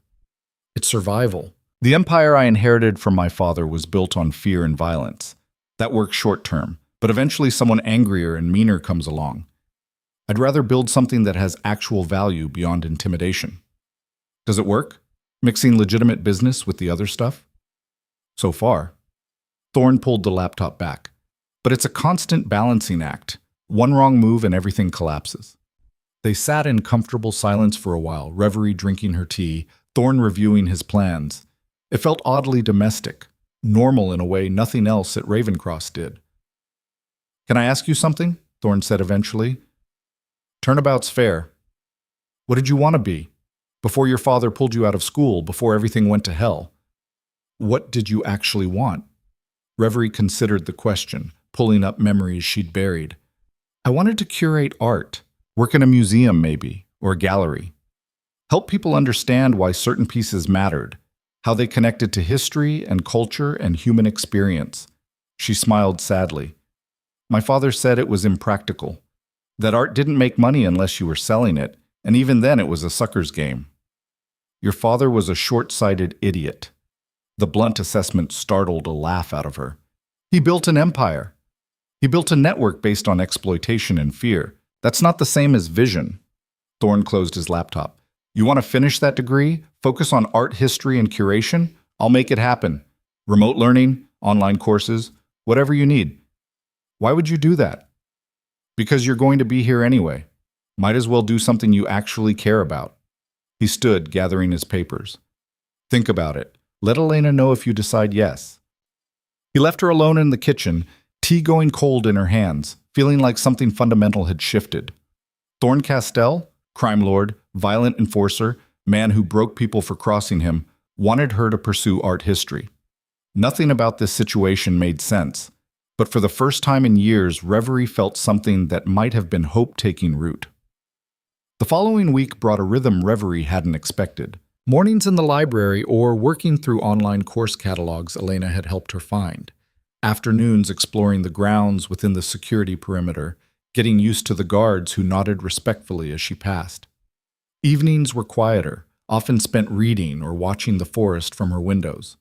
It's survival. The empire I inherited from my father was built on fear and violence. That works short term, but eventually someone angrier and meaner comes along. I'd rather build something that has actual value beyond intimidation. Does it work? Mixing legitimate business with the other stuff? So far. Thorne pulled the laptop back. But it's a constant balancing act. One wrong move and everything collapses. They sat in comfortable silence for a while, Reverie drinking her tea, Thorne reviewing his plans. It felt oddly domestic, normal in a way nothing else at Ravencross did. Can I ask you something? Thorne said eventually. Turnabout's fair. What did you want to be? Before your father pulled you out of school, before everything went to hell. What did you actually want? Reverie considered the question, pulling up memories she'd buried. I wanted to curate art, work in a museum maybe, or a gallery. Help people understand why certain pieces mattered. how they connected to history and culture and human experience. She smiled sadly. My father said it was impractical, that art didn't make money unless you were selling it, and even then it was a sucker's game. Your father was a short-sighted idiot. The blunt assessment startled a laugh out of her. He built an empire. He built a network based on exploitation and fear. That's not the same as vision. Thorne closed his laptop. You want to finish that degree? Focus on art history and curation? I'll make it happen. Remote learning, online courses, whatever you need. Why would you do that? Because you're going to be here anyway. Might as well do something you actually care about. He stood, gathering his papers. Think about it. Let Elena know if you decide yes. He left her alone in the kitchen, tea going cold in her hands, feeling like something fundamental had shifted. Thorne Castell, crime lord, violent enforcer, man who broke people for crossing him, wanted her to pursue art history. Nothing about this situation made sense, but for the first time in years, Reverie felt something that might have been hope taking root. The following week brought a rhythm Reverie hadn't expected. Mornings in the library or working through online course catalogs Elena had helped her find. Afternoons exploring the grounds within the security perimeter, getting used to the guards who nodded respectfully as she passed. Evenings were quieter, often spent reading or watching the forest from her windows.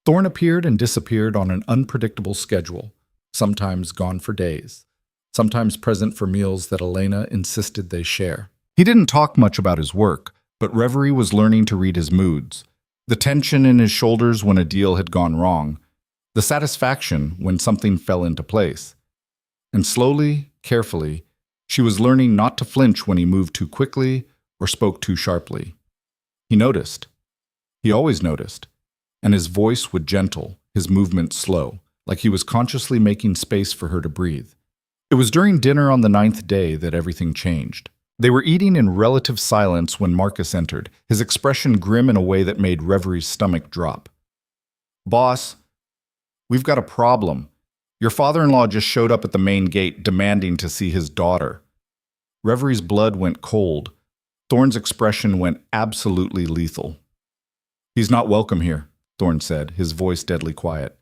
Thorne appeared and disappeared on an unpredictable schedule, sometimes gone for days, sometimes present for meals that Elena insisted they share. He didn't talk much about his work, but Reverie was learning to read his moods, the tension in his shoulders when a deal had gone wrong, the satisfaction when something fell into place. And slowly, carefully, she was learning not to flinch when he moved too quickly or spoke too sharply. He noticed. He always noticed. And his voice would gentle, his movements slow, like he was consciously making space for her to breathe. It was during dinner on the 9th day that everything changed. They were eating in relative silence when Marcus entered, his expression grim in a way that made Reverie's stomach drop. Boss, we've got a problem. Your father-in-law just showed up at the main gate demanding to see his daughter. Reverie's blood went cold. Thorne's expression went absolutely lethal. He's not welcome here, Thorne said, his voice deadly quiet.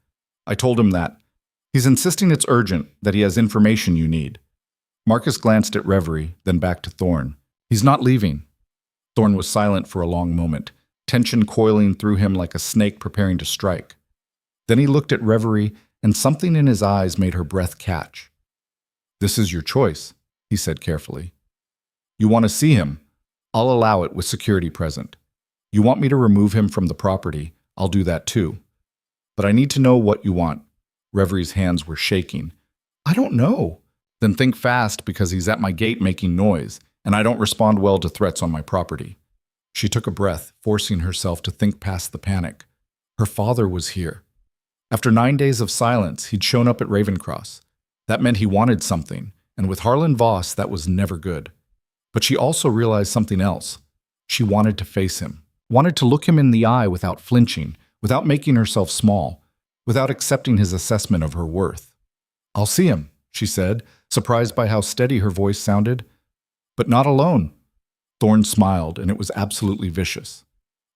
I told him that. He's insisting it's urgent, that he has information you need. Marcus glanced at Reverie, then back to Thorne. He's not leaving. Thorne was silent for a long moment, tension coiling through him like a snake preparing to strike. Then he looked at Reverie, and something in his eyes made her breath catch. This is your choice, he said carefully. You want to see him? I'll allow it with security present. You want me to remove him from the property? I'll do that too. But I need to know what you want. Reverie's hands were shaking. I don't know. Then think fast because he's at my gate making noise, and I don't respond well to threats on my property. She took a breath, forcing herself to think past the panic. Her father was here. After 9 days of silence, he'd shown up at Ravencross. That meant he wanted something, and with Harlan Voss, that was never good. But she also realized something else. She wanted to face him, wanted to look him in the eye without flinching, without making herself small, without accepting his assessment of her worth. I'll see him, she said, surprised by how steady her voice sounded. But not alone. Thorne smiled, and it was absolutely vicious.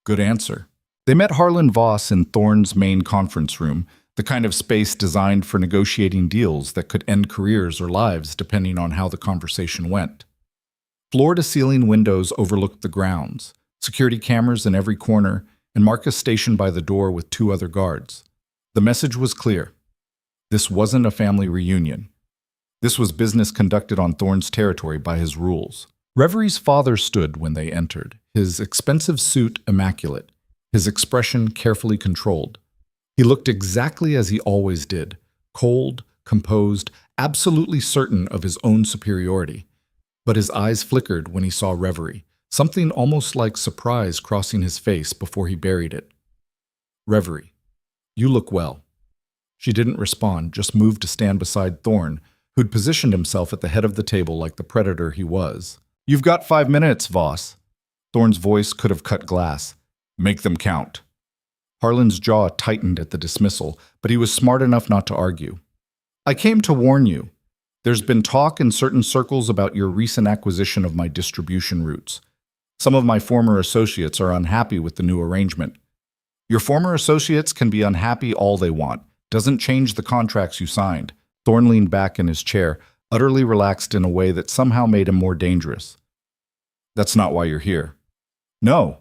Good answer. They met Harlan Voss in Thorne's main conference room, the kind of space designed for negotiating deals that could end careers or lives depending on how the conversation went. Floor-to-ceiling windows overlooked the grounds, security cameras in every corner, and Marcus stationed by the door with 2 other guards. The message was clear. This wasn't a family reunion. This was business conducted on Thorne's territory by his rules. Reverie's father stood when they entered, his expensive suit immaculate, his expression carefully controlled. He looked exactly as he always did, cold, composed, absolutely certain of his own superiority. But his eyes flickered when he saw Reverie, something almost like surprise crossing his face before he buried it. Reverie, you look well. She didn't respond, just moved to stand beside Thorne, who'd positioned himself at the head of the table like the predator he was. You've got 5 minutes, Voss. Thorne's voice could have cut glass. Make them count. Harlan's jaw tightened at the dismissal, but he was smart enough not to argue. I came to warn you. There's been talk in certain circles about your recent acquisition of my distribution routes. Some of my former associates are unhappy with the new arrangement. Your former associates can be unhappy all they want. Doesn't change the contracts you signed. Thorne leaned back in his chair, utterly relaxed in a way that somehow made him more dangerous. That's not why you're here. No.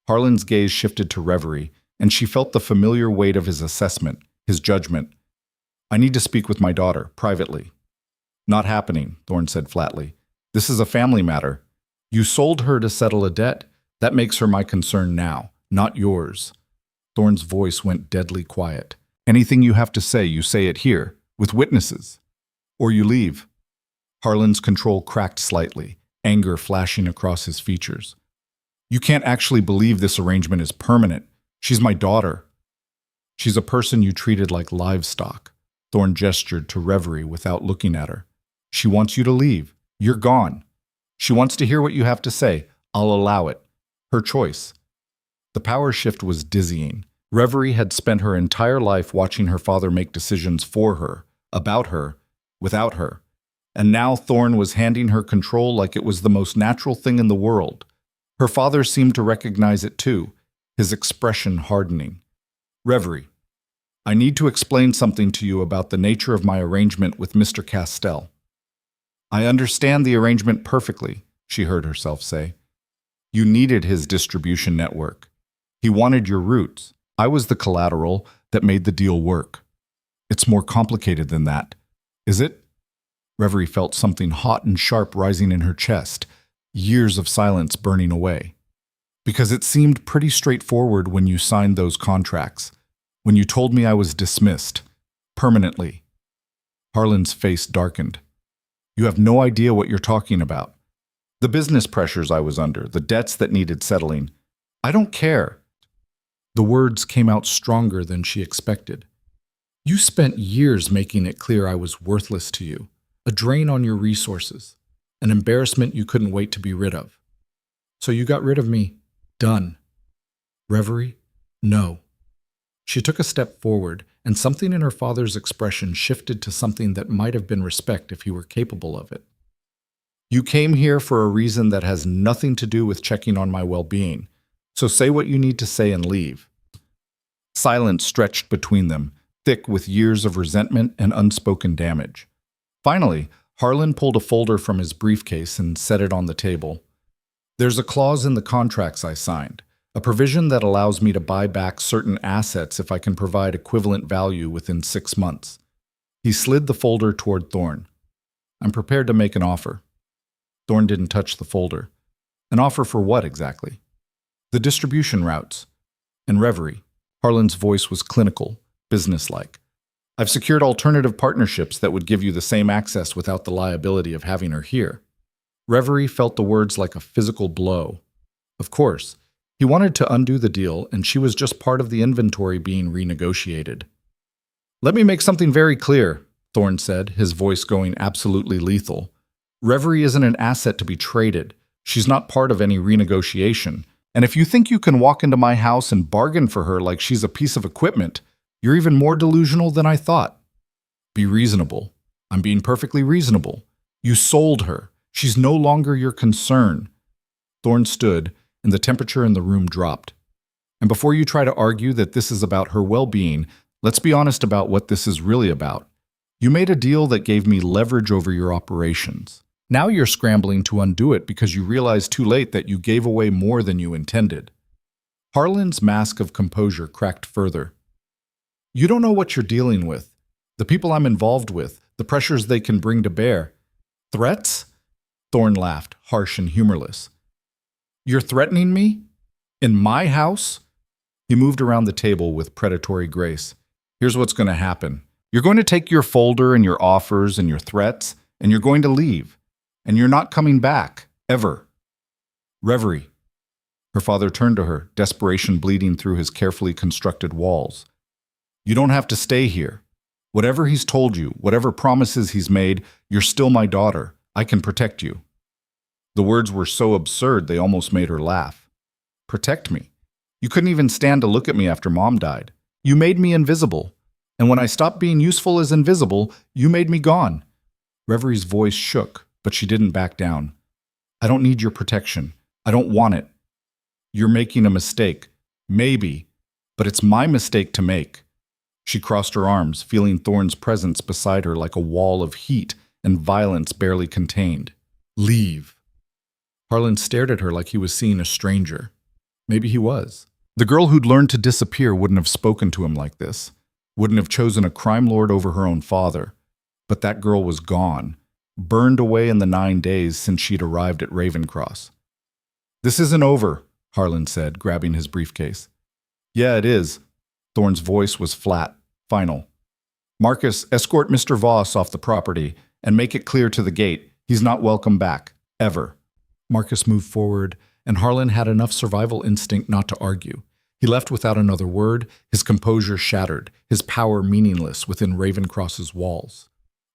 Harlan's gaze shifted to Reverie, and she felt the familiar weight of his assessment, his judgment. I need to speak with my daughter, privately. Not happening, Thorne said flatly. This is a family matter. You sold her to settle a debt. That makes her my concern now, not yours. Thorne's voice went deadly quiet. Anything you have to say, you say it here, with witnesses. Or you leave. Harlan's control cracked slightly, anger flashing across his features. You can't actually believe this arrangement is permanent. She's my daughter. She's a person you treated like livestock. Thorne gestured to Reverie without looking at her. She wants you to leave. You're gone. She wants to hear what you have to say. I'll allow it. Her choice. The power shift was dizzying. Reverie had spent her entire life watching her father make decisions for her, about her, without her. And now Thorne was handing her control like it was the most natural thing in the world. Her father seemed to recognize it too, his expression hardening. Reverie, I need to explain something to you about the nature of my arrangement with Mr. Castell. I understand the arrangement perfectly, she heard herself say. You needed his distribution network. He wanted your roots. I was the collateral that made the deal work. It's more complicated than that. Is it? Reverie felt something hot and sharp rising in her chest, years of silence burning away. Because it seemed pretty straightforward when you signed those contracts, when you told me I was dismissed, permanently. Harlan's face darkened. You have no idea what you're talking about. The business pressures I was under, the debts that needed settling. I don't care. The words came out stronger than she expected. You spent years making it clear I was worthless to you, a drain on your resources, an embarrassment you couldn't wait to be rid of. So you got rid of me. Done. Reverie? No. She took a step forward, and something in her father's expression shifted to something that might have been respect if he were capable of it. You came here for a reason that has nothing to do with checking on my well-being, so say what you need to say and leave. Silence stretched between them, thick with years of resentment and unspoken damage. Finally, Harlan pulled a folder from his briefcase and set it on the table. There's a clause in the contracts I signed, a provision that allows me to buy back certain assets if I can provide equivalent value within 6 months. He slid the folder toward Thorne. I'm prepared to make an offer. Thorne didn't touch the folder. An offer for what exactly? The distribution routes. And Reverie. Harlan's voice was clinical, businesslike. I've secured alternative partnerships that would give you the same access without the liability of having her here. Reverie felt the words like a physical blow. Of course, he wanted to undo the deal, and she was just part of the inventory being renegotiated. Let me make something very clear, Thorne said, his voice going absolutely lethal. Reverie isn't an asset to be traded. She's not part of any renegotiation. And if you think you can walk into my house and bargain for her like she's a piece of equipment, you're even more delusional than I thought. Be reasonable. I'm being perfectly reasonable. You sold her. She's no longer your concern. Thorne stood, and the temperature in the room dropped. And before you try to argue that this is about her well-being, let's be honest about what this is really about. You made a deal that gave me leverage over your operations. Now you're scrambling to undo it because you realize too late that you gave away more than you intended. Harlan's mask of composure cracked further. You don't know what you're dealing with. The people I'm involved with, the pressures they can bring to bear. Threats? Thorne laughed, harsh and humorless. You're threatening me? In my house? He moved around the table with predatory grace. Here's what's going to happen. You're going to take your folder and your offers and your threats, and you're going to leave. And you're not coming back, ever. Reverie. Her father turned to her, desperation bleeding through his carefully constructed walls. You don't have to stay here. Whatever he's told you, whatever promises he's made, you're still my daughter. I can protect you. The words were so absurd they almost made her laugh. Protect me? You couldn't even stand to look at me after Mom died. You made me invisible. And when I stopped being useful as invisible, you made me gone. Reverie's voice shook, but she didn't back down. I don't need your protection. I don't want it. You're making a mistake. Maybe. But it's my mistake to make. She crossed her arms, feeling Thorn's presence beside her like a wall of heat and violence barely contained. Leave. Harlan stared at her like he was seeing a stranger. Maybe he was. The girl who'd learned to disappear wouldn't have spoken to him like this, wouldn't have chosen a crime lord over her own father. But that girl was gone, burned away in the 9 days since she'd arrived at Ravencross. This isn't over, Harlan said, grabbing his briefcase. Yeah, it is. Thorn's voice was flat, final. Marcus, escort Mr. Voss off the property and make it clear to the gate he's not welcome back, ever. Marcus moved forward, and Harlan had enough survival instinct not to argue. He left without another word, his composure shattered, his power meaningless within Ravencross's walls.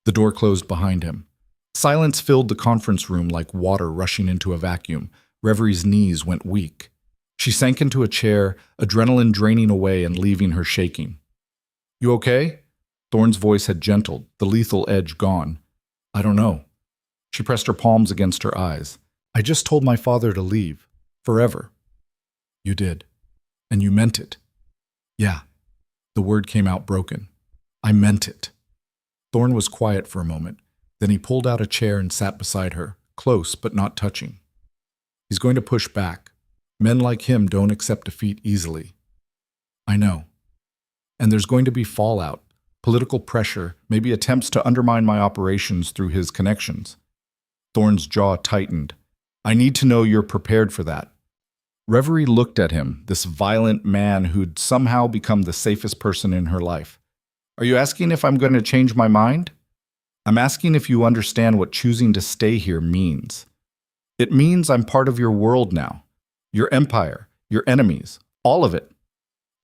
The door closed behind him. Silence filled the conference room like water rushing into a vacuum. Reverie's knees went weak. She sank into a chair, adrenaline draining away and leaving her shaking. You okay? Thorn's voice had gentled, the lethal edge gone. I don't know. She pressed her palms against her eyes. I just told my father to leave. Forever. You did. And you meant it. Yeah. The word came out broken. I meant it. Thorn was quiet for a moment. Then he pulled out a chair and sat beside her, close but not touching. He's going to push back. Men like him don't accept defeat easily. I know. And there's going to be fallout, political pressure, maybe attempts to undermine my operations through his connections. Thorn's jaw tightened. I need to know you're prepared for that. Reverie looked at him, this violent man who'd somehow become the safest person in her life. Are you asking if I'm going to change my mind? I'm asking if you understand what choosing to stay here means. It means I'm part of your world now. Your empire, your enemies, all of it.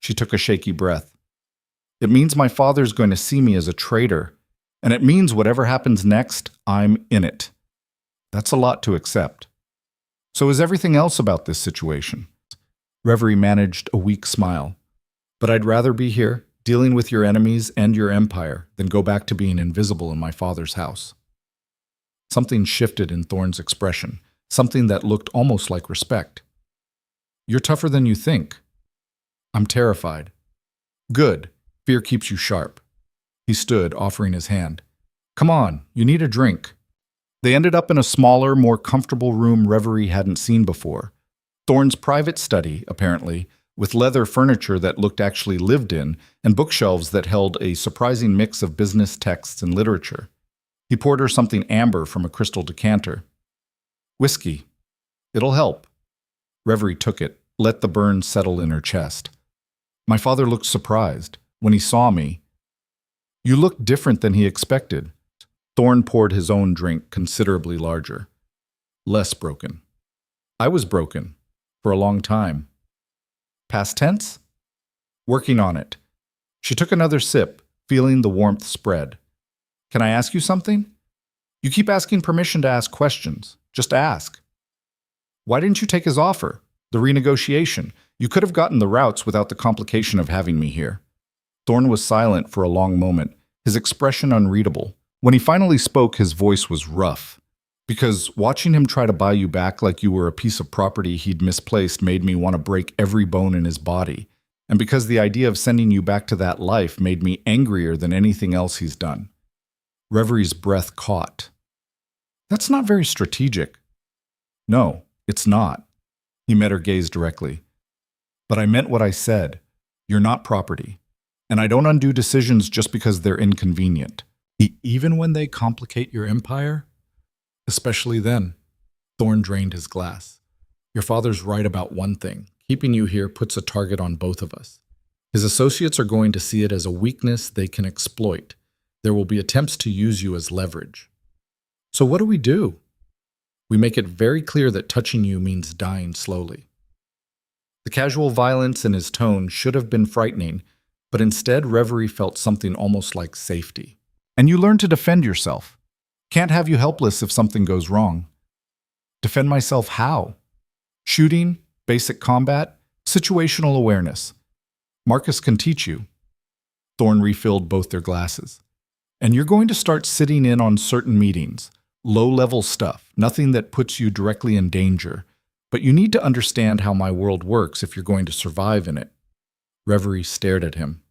She took a shaky breath. It means my father's going to see me as a traitor, and it means whatever happens next, I'm in it. That's a lot to accept. So is everything else about this situation? Reverie managed a weak smile. But I'd rather be here, dealing with your enemies and your empire, than go back to being invisible in my father's house. Something shifted in Thorn's expression, something that looked almost like respect. You're tougher than you think. I'm terrified. Good. Fear keeps you sharp. He stood, offering his hand. Come on, you need a drink. They ended up in a smaller, more comfortable room Reverie hadn't seen before. Thorn's private study, apparently, with leather furniture that looked actually lived in and bookshelves that held a surprising mix of business texts and literature. He poured her something amber from a crystal decanter. Whiskey. It'll help. Reverie took it, let the burn settle in her chest. My father looked surprised. When he saw me, you looked different than he expected. Thorn poured his own drink, considerably larger. Less broken. I was broken. For a long time. Past tense? Working on it. She took another sip, feeling the warmth spread. Can I ask you something? You keep asking permission to ask questions. Just ask. Why didn't you take his offer? The renegotiation. You could have gotten the routes without the complication of having me here. Thorn was silent for a long moment, his expression unreadable. When he finally spoke, his voice was rough. Because watching him try to buy you back like you were a piece of property he'd misplaced made me want to break every bone in his body. And because the idea of sending you back to that life made me angrier than anything else he's done. Reverie's breath caught. That's not very strategic. No, it's not. He met her gaze directly. But I meant what I said. You're not property. And I don't undo decisions just because they're inconvenient. Even when they complicate your empire? Especially then. Thorn drained his glass. Your father's right about one thing. Keeping you here puts a target on both of us. His associates are going to see it as a weakness they can exploit. There will be attempts to use you as leverage. So what do? We make it very clear that touching you means dying slowly. The casual violence in his tone should have been frightening, but instead Reverie felt something almost like safety. And you learn to defend yourself. Can't have you helpless if something goes wrong. Defend myself how? Shooting, basic combat, situational awareness. Marcus can teach you. Thorn refilled both their glasses. And you're going to start sitting in on certain meetings. Low-level stuff, nothing that puts you directly in danger. But you need to understand how my world works if you're going to survive in it. Reverie stared at him.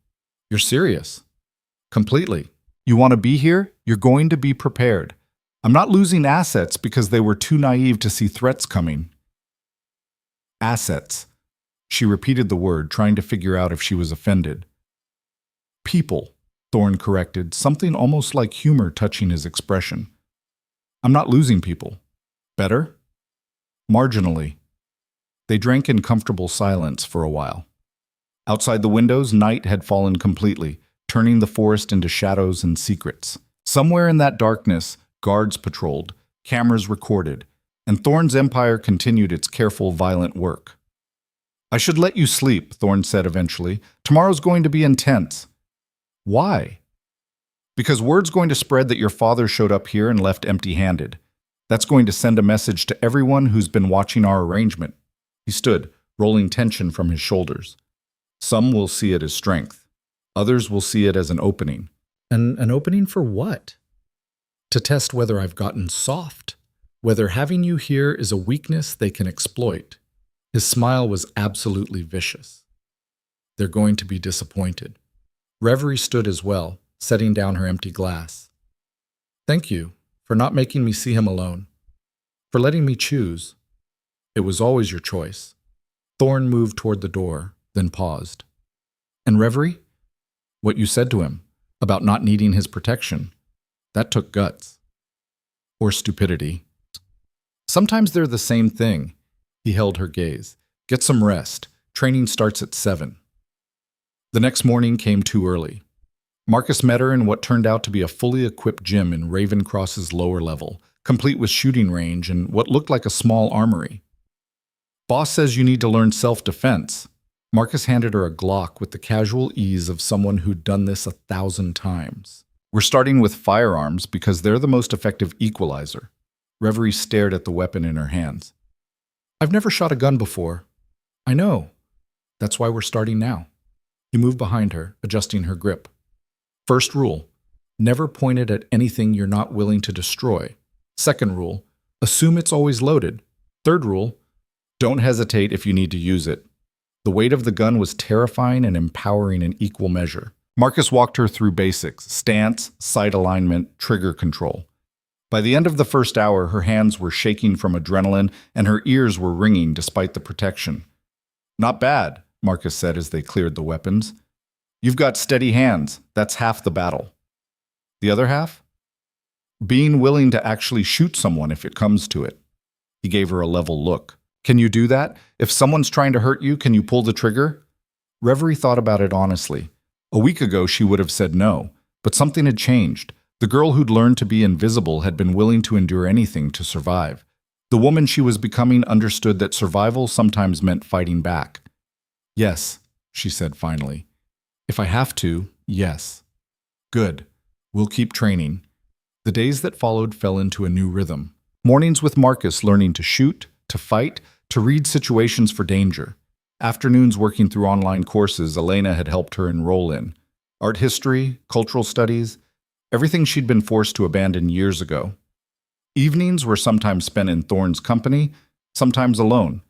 You're serious? Completely. You want to be here? You're going to be prepared. I'm not losing assets because they were too naive to see threats coming. Assets. She repeated the word, trying to figure out if she was offended. People, Thorne corrected, something almost like humor touching his expression. I'm not losing people. Better? Marginally. They drank in comfortable silence for a while. Outside the windows, night had fallen completely, turning the forest into shadows and secrets. Somewhere in that darkness, guards patrolled, cameras recorded, and Thorne's empire continued its careful, violent work. I should let you sleep, Thorne said eventually. Tomorrow's going to be intense. Why? Because word's going to spread that your father showed up here and left empty-handed. That's going to send a message to everyone who's been watching our arrangement. He stood, rolling tension from his shoulders. Some will see it as strength. Others will see it as an opening. An opening for what? To test whether I've gotten soft, whether having you here is a weakness they can exploit. His smile was absolutely vicious. They're going to be disappointed. Reverie stood as well, setting down her empty glass. Thank you for not making me see him alone, for letting me choose. It was always your choice. Thorne moved toward the door, then paused. And Reverie? What you said to him about not needing his protection, that took guts. Or stupidity. Sometimes they're the same thing. He held her gaze. Get some rest. Training starts at 7. The next morning came too early. Marcus met her in what turned out to be a fully equipped gym in Ravencross's lower level, complete with shooting range and what looked like a small armory. Boss says you need to learn self-defense. Marcus handed her a Glock with the casual ease of someone who'd done this 1,000 times. We're starting with firearms because they're the most effective equalizer. Reverie stared at the weapon in her hands. I've never shot a gun before. I know. That's why we're starting now. He moved behind her, adjusting her grip. First rule, never point it at anything you're not willing to destroy. Second rule, assume it's always loaded. Third rule, don't hesitate if you need to use it. The weight of the gun was terrifying and empowering in equal measure. Marcus walked her through basics: stance, sight alignment, trigger control. By the end of the first hour, her hands were shaking from adrenaline and her ears were ringing despite the protection. Not bad, Marcus said as they cleared the weapons. You've got steady hands. That's half the battle. The other half? Being willing to actually shoot someone if it comes to it. He gave her a level look. Can you do that? If someone's trying to hurt you, can you pull the trigger? Reverie thought about it honestly. A week ago, she would have said no, but something had changed. The girl who'd learned to be invisible had been willing to endure anything to survive. The woman she was becoming understood that survival sometimes meant fighting back. Yes, she said finally. If I have to, yes. Good. We'll keep training. The days that followed fell into a new rhythm. Mornings with Marcus learning to shoot, to fight, to read situations for danger. Afternoons working through online courses Elena had helped her enroll in. Art history, cultural studies, everything she'd been forced to abandon years ago. Evenings were sometimes spent in Thorne's company, sometimes alone,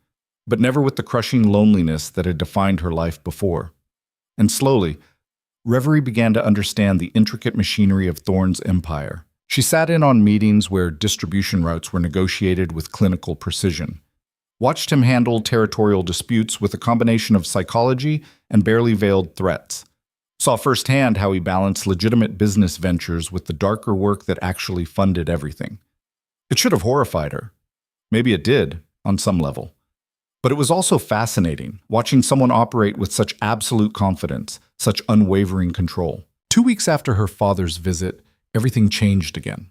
but never with the crushing loneliness that had defined her life before. And slowly, Reverie began to understand the intricate machinery of Thorne's empire. She sat in on meetings where distribution routes were negotiated with clinical precision, watched him handle territorial disputes with a combination of psychology and barely veiled threats, saw firsthand how he balanced legitimate business ventures with the darker work that actually funded everything. It should have horrified her. Maybe it did, on some level. But it was also fascinating, watching someone operate with such absolute confidence, such unwavering control. 2 weeks after her father's visit, everything changed again.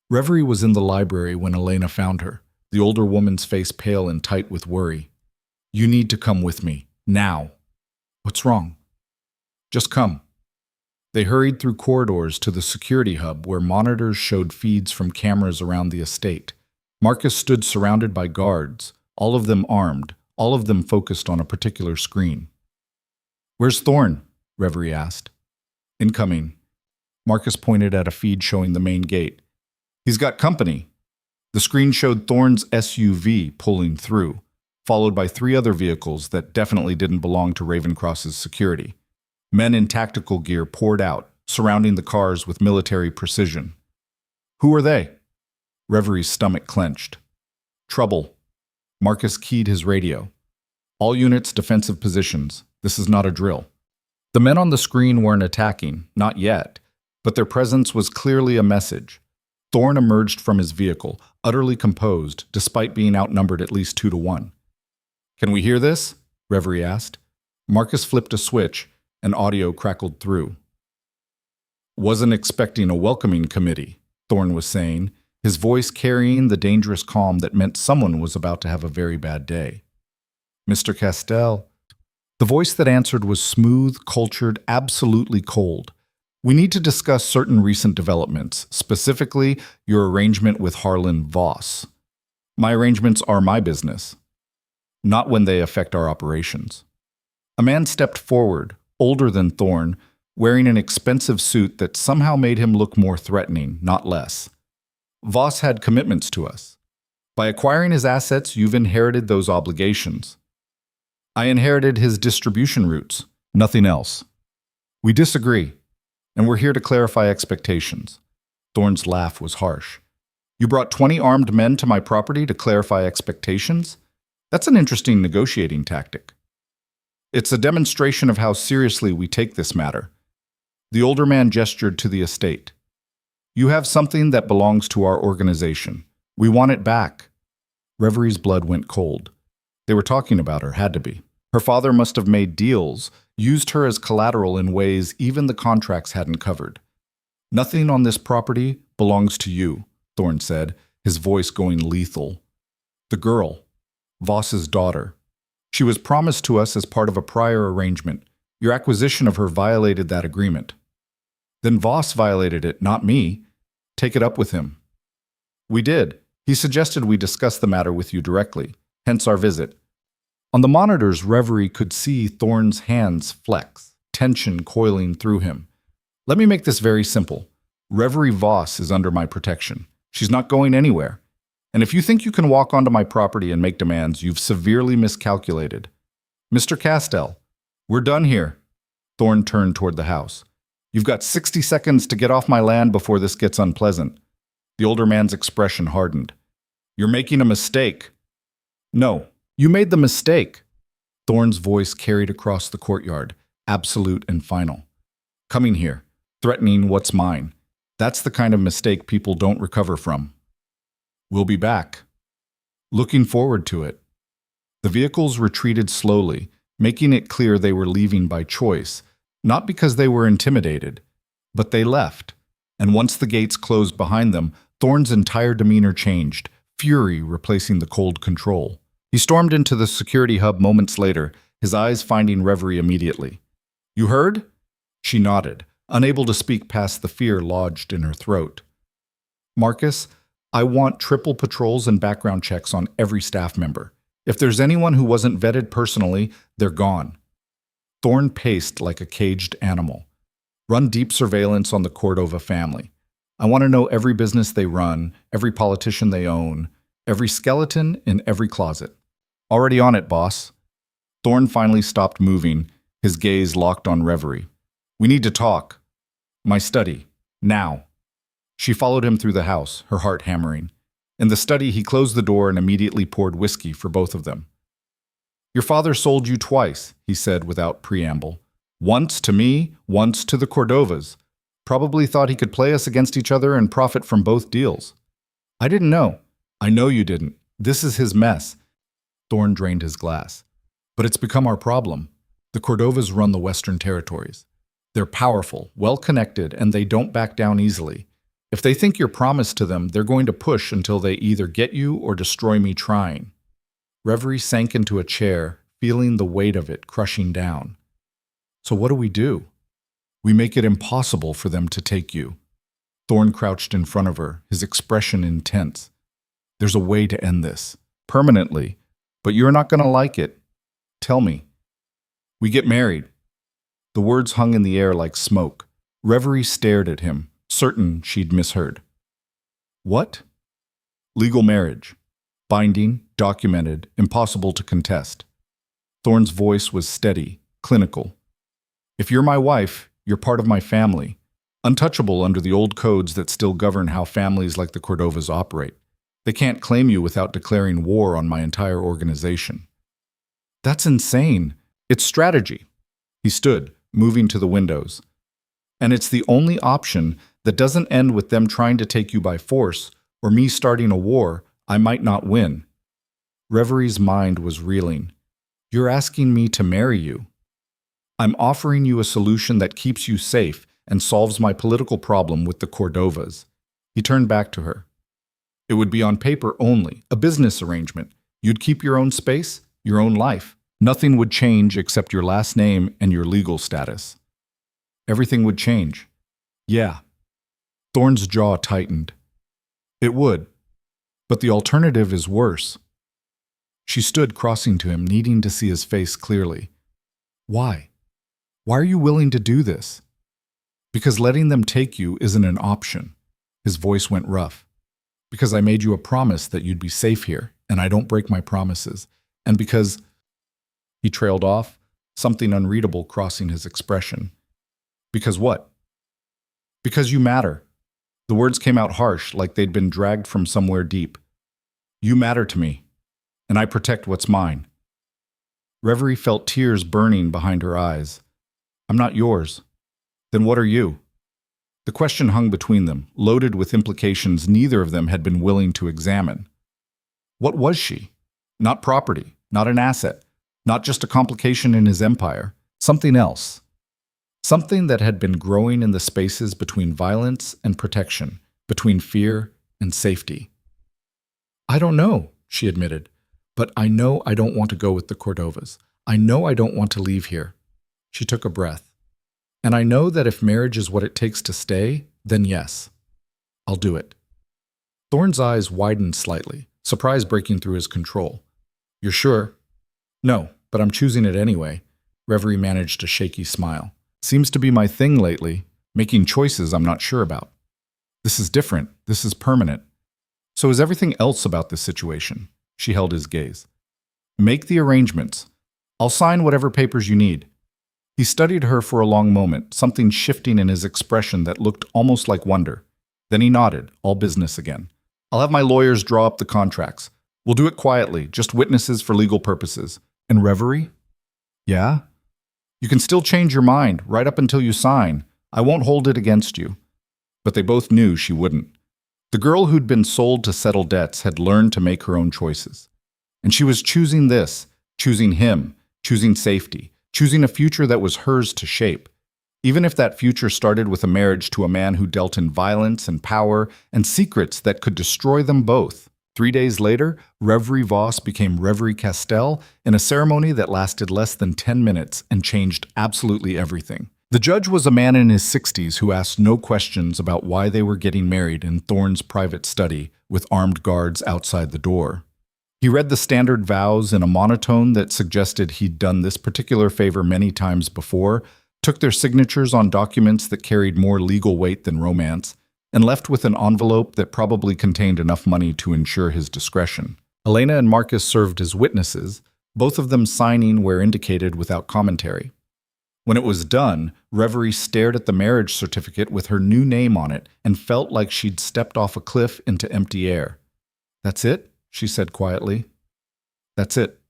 Reverie was in the library when Elena found her, the older woman's face pale and tight with worry. You need to come with me, now. What's wrong? Just come. They hurried through corridors to the security hub where monitors showed feeds from cameras around the estate. Marcus stood surrounded by guards, all of them armed, all of them focused on a particular screen. Where's Thorne? Reverie asked. Incoming. Marcus pointed at a feed showing the main gate. He's got company. The screen showed Thorne's SUV pulling through. followed by 3 other vehicles that definitely didn't belong to Ravencross's security. Men in tactical gear poured out, surrounding the cars with military precision. Who are they? Revery's stomach clenched. Trouble. Marcus keyed his radio. All units defensive positions. This is not a drill. The men on the screen weren't attacking, not yet, but their presence was clearly a message. Thorn emerged from his vehicle, utterly composed, despite being outnumbered at least 2-1. Can we hear this? Reverie asked. Marcus flipped a switch, and audio crackled through. Wasn't expecting a welcoming committee, Thorn was saying, his voice carrying the dangerous calm that meant someone was about to have a very bad day. Mr. Castell. The voice that answered was smooth, cultured, absolutely cold. We need to discuss certain recent developments, specifically your arrangement with Harlan Voss. My arrangements are my business, not when they affect our operations. A man stepped forward, older than Thorn, wearing an expensive suit that somehow made him look more threatening, not less. Voss had commitments to us. By acquiring his assets, you've inherited those obligations. I inherited his distribution routes, nothing else. We disagree, and we're here to clarify expectations. Thorn's laugh was harsh. You brought 20 armed men to my property to clarify expectations? That's an interesting negotiating tactic. It's a demonstration of how seriously we take this matter. The older man gestured to the estate. You have something that belongs to our organization. We want it back. Revery's blood went cold. They were talking about her, had to be. Her father must have made deals, used her as collateral in ways even the contracts hadn't covered. Nothing on this property belongs to you, Thorn said, his voice going lethal. The girl, Voss's daughter. She was promised to us as part of a prior arrangement. Your acquisition of her violated that agreement. Then Voss violated it, not me. Take it up with him. We did. He suggested we discuss the matter with you directly, hence our visit. On the monitors, Reverie could see Thorn's hands flex, tension coiling through him. Let me make this very simple. Reverie Voss is under my protection. She's not going anywhere. And if you think you can walk onto my property and make demands, you've severely miscalculated. Mr. Castell, we're done here. Thorn turned toward the house. You've got 60 seconds to get off my land before this gets unpleasant. The older man's expression hardened. You're making a mistake. No, you made the mistake. Thorn's voice carried across the courtyard, absolute and final. Coming here, threatening what's mine. That's the kind of mistake people don't recover from. We'll be back. Looking forward to it. The vehicles retreated slowly, making it clear they were leaving by choice, not because they were intimidated, but they left. And once the gates closed behind them, Thorn's entire demeanor changed, fury replacing the cold control. He stormed into the security hub moments later, his eyes finding Reverie immediately. You heard? She nodded, unable to speak past the fear lodged in her throat. Marcus, I want triple patrols and background checks on every staff member. If there's anyone who wasn't vetted personally, they're gone. Thorn paced like a caged animal. Run deep surveillance on the Cordova family. I want to know every business they run, every politician they own, every skeleton in every closet. Already on it, boss. Thorn finally stopped moving, his gaze locked on Reverie. We need to talk. My study. Now. She followed him through the house, her heart hammering. In the study, he closed the door and immediately poured whiskey for both of them. Your father sold you twice, he said without preamble. Once to me, once to the Cordovas. Probably thought he could play us against each other and profit from both deals. I didn't know. I know you didn't. This is his mess. Thorn drained his glass. But it's become our problem. The Cordovas run the Western Territories. They're powerful, well-connected, and they don't back down easily. If they think you're promised to them, they're going to push until they either get you or destroy me trying. Reverie sank into a chair, feeling the weight of it crushing down. So what do? We make it impossible for them to take you. Thorn crouched in front of her, his expression intense. There's a way to end this. Permanently. But you're not going to like it. Tell me. We get married. The words hung in the air like smoke. Reverie stared at him, certain she'd misheard. What? Legal marriage. Binding, documented, impossible to contest. Thorne's voice was steady, clinical. If you're my wife, you're part of my family, untouchable under the old codes that still govern how families like the Cordovas operate. They can't claim you without declaring war on my entire organization. That's insane. It's strategy. He stood, moving to the windows. And it's the only option that doesn't end with them trying to take you by force or me starting a war I might not win. Revery's mind was reeling. You're asking me to marry you. I'm offering you a solution that keeps you safe and solves my political problem with the Cordovas. He turned back to her. It would be on paper only, a business arrangement. You'd keep your own space, your own life. Nothing would change except your last name and your legal status. Everything would change. Yeah. Thorne's jaw tightened. It would. But the alternative is worse. She stood crossing to him, needing to see his face clearly. Why? Why are you willing to do this? Because letting them take you isn't an option. His voice went rough. Because I made you a promise that you'd be safe here, and I don't break my promises. And because... He trailed off, something unreadable crossing his expression. Because what? Because you matter. The words came out harsh, like they'd been dragged from somewhere deep. You matter to me, and I protect what's mine. Reverie felt tears burning behind her eyes. I'm not yours. Then what are you? The question hung between them, loaded with implications neither of them had been willing to examine. What was she? Not property, not an asset, not just a complication in his empire. Something else. Something that had been growing in the spaces between violence and protection, between fear and safety. I don't know, she admitted, but I know I don't want to go with the Cordovas. I know I don't want to leave here. She took a breath. And I know that if marriage is what it takes to stay, then yes, I'll do it. Thorne's eyes widened slightly, surprise breaking through his control. You're sure? No, but I'm choosing it anyway. Reverie managed a shaky smile. Seems to be my thing lately, making choices I'm not sure about. This is different. This is permanent. So is everything else about this situation? She held his gaze. Make the arrangements. I'll sign whatever papers you need. He studied her for a long moment, something shifting in his expression that looked almost like wonder. Then he nodded, all business again. I'll have my lawyers draw up the contracts. We'll do it quietly, just witnesses for legal purposes. And Reverie? Yeah? You can still change your mind, right up until you sign. I won't hold it against you. But they both knew she wouldn't. The girl who'd been sold to settle debts had learned to make her own choices. And she was choosing this, choosing him, choosing safety, choosing a future that was hers to shape. Even if that future started with a marriage to a man who dealt in violence and power and secrets that could destroy them both. 3 days later, Reverie Voss became Reverie Castell in a ceremony that lasted less than 10 minutes and changed absolutely everything. The judge was a man in his 60s who asked no questions about why they were getting married in Thorne's private study with armed guards outside the door. He read the standard vows in a monotone that suggested he'd done this particular favor many times before, took their signatures on documents that carried more legal weight than romance, and left with an envelope that probably contained enough money to ensure his discretion. Elena and Marcus served as witnesses, both of them signing where indicated without commentary. When it was done, Reverie stared at the marriage certificate with her new name on it and felt like she'd stepped off a cliff into empty air. That's it? She said quietly. That's it.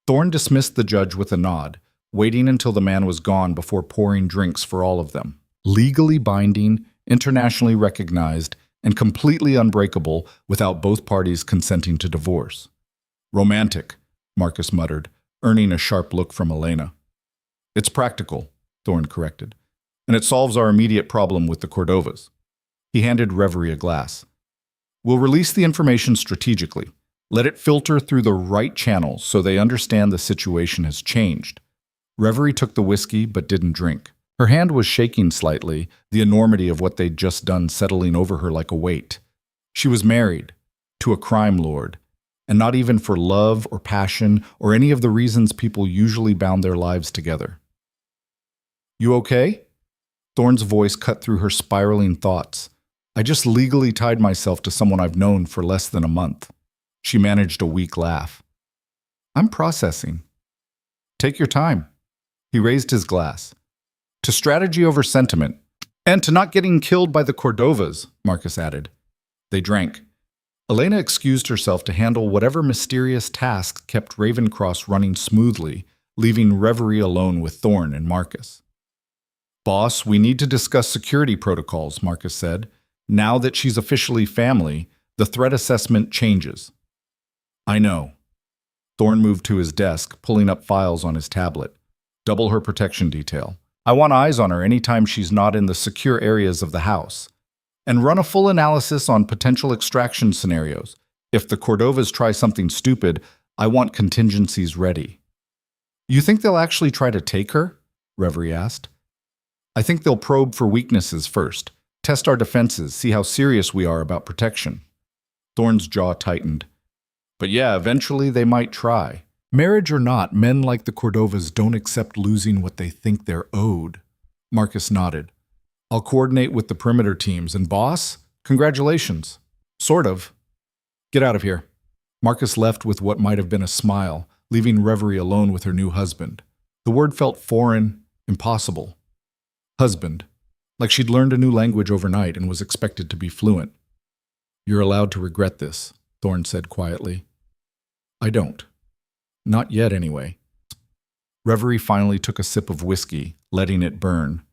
Thorne dismissed the judge with a nod, waiting until the man was gone before pouring drinks for all of them. Legally binding, internationally recognized, and completely unbreakable without both parties consenting to divorce. Romantic, Marcus muttered, earning a sharp look from Elena. It's practical, Thorne corrected, and it solves our immediate problem with the Cordovas. He handed Reverie a glass. We'll release the information strategically. Let it filter through the right channels so they understand the situation has changed. Reverie took the whiskey but didn't drink. Her hand was shaking slightly, the enormity of what they'd just done settling over her like a weight. She was married to a crime lord, and not even for love or passion or any of the reasons people usually bound their lives together. You okay? Thorne's voice cut through her spiraling thoughts. I just legally tied myself to someone I've known for less than a month. She managed a weak laugh. I'm processing. Take your time. He raised his glass. To strategy over sentiment. And to not getting killed by the Cordovas, Marcus added. They drank. Elena excused herself to handle whatever mysterious task kept Ravencross running smoothly, leaving Reverie alone with Thorn and Marcus. Boss, we need to discuss security protocols, Marcus said. Now that she's officially family, the threat assessment changes. I know. Thorn moved to his desk, pulling up files on his tablet. Double her protection detail. I want eyes on her anytime she's not in the secure areas of the house. And run a full analysis on potential extraction scenarios. If the Cordovas try something stupid, I want contingencies ready. You think they'll actually try to take her? Reverie asked. I think they'll probe for weaknesses first, test our defenses, see how serious we are about protection. Thorn's jaw tightened. But yeah, eventually they might try. Marriage or not, men like the Cordovas don't accept losing what they think they're owed. Marcus nodded. I'll coordinate with the perimeter teams, and boss, congratulations. Sort of. Get out of here. Marcus left with what might have been a smile, leaving Reverie alone with her new husband. The word felt foreign, impossible. Husband. Like she'd learned a new language overnight and was expected to be fluent. You're allowed to regret this, Thorn said quietly. I don't. Not yet, anyway. Reverie finally took a sip of whiskey, letting it burn.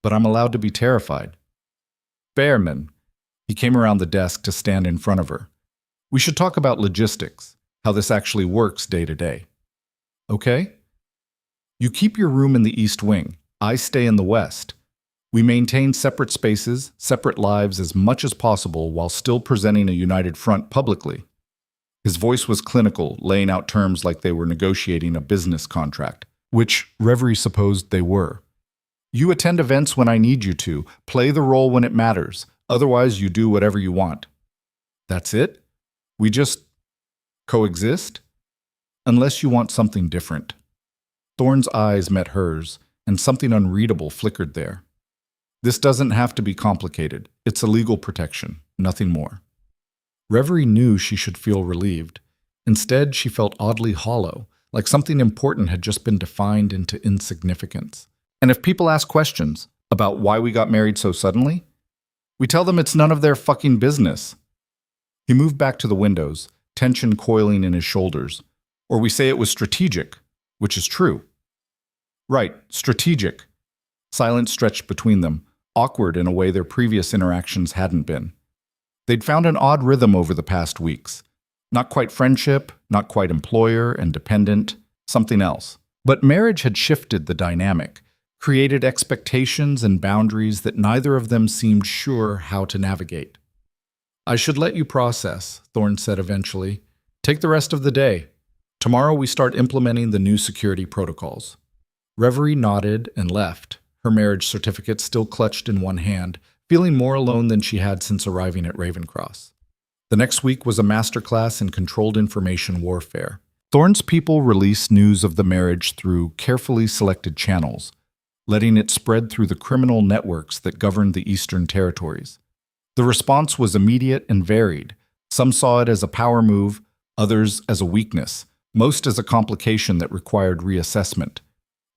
But I'm allowed to be terrified. Behrman. He came around the desk to stand in front of her. We should talk about logistics, how this actually works day to day. Okay? You keep your room in the East Wing. I stay in the West. We maintain separate spaces, separate lives as much as possible while still presenting a united front publicly. His voice was clinical, laying out terms like they were negotiating a business contract, which Reverie supposed they were. You attend events when I need you to, play the role when it matters, otherwise you do whatever you want. That's it? We just coexist? Unless you want something different. Thorn's eyes met hers, and something unreadable flickered there. This doesn't have to be complicated. It's a legal protection, nothing more. Reverie knew she should feel relieved. Instead, she felt oddly hollow, like something important had just been defined into insignificance. And if people ask questions about why we got married so suddenly, we tell them it's none of their fucking business. He moved back to the windows, tension coiling in his shoulders. Or we say it was strategic, which is true. Right, strategic. Silence stretched between them, awkward in a way their previous interactions hadn't been. They'd found an odd rhythm over the past weeks. Not quite friendship, not quite employer and dependent, something else. But marriage had shifted the dynamic, created expectations and boundaries that neither of them seemed sure how to navigate. I should let you process, Thorn said eventually. Take the rest of the day. Tomorrow we start implementing the new security protocols. Reverie nodded and left, her marriage certificate still clutched in one hand, feeling more alone than she had since arriving at Ravencross. The next week was a masterclass in controlled information warfare. Thorn's people released news of the marriage through carefully selected channels, letting it spread through the criminal networks that governed the Eastern Territories. The response was immediate and varied. Some saw it as a power move, others as a weakness, most as a complication that required reassessment.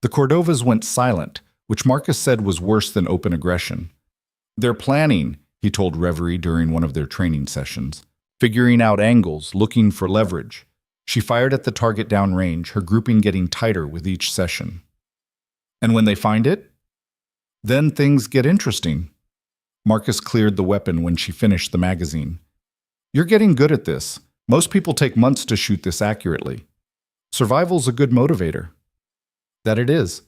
The Cordovas went silent, which Marcus said was worse than open aggression. They're planning, he told Reverie during one of their training sessions, figuring out angles, looking for leverage. She fired at the target downrange, her grouping getting tighter with each session. And when they find it? Then things get interesting. Marcus cleared the weapon when she finished the magazine. You're getting good at this. Most people take months to shoot this accurately. Survival's a good motivator. That it is.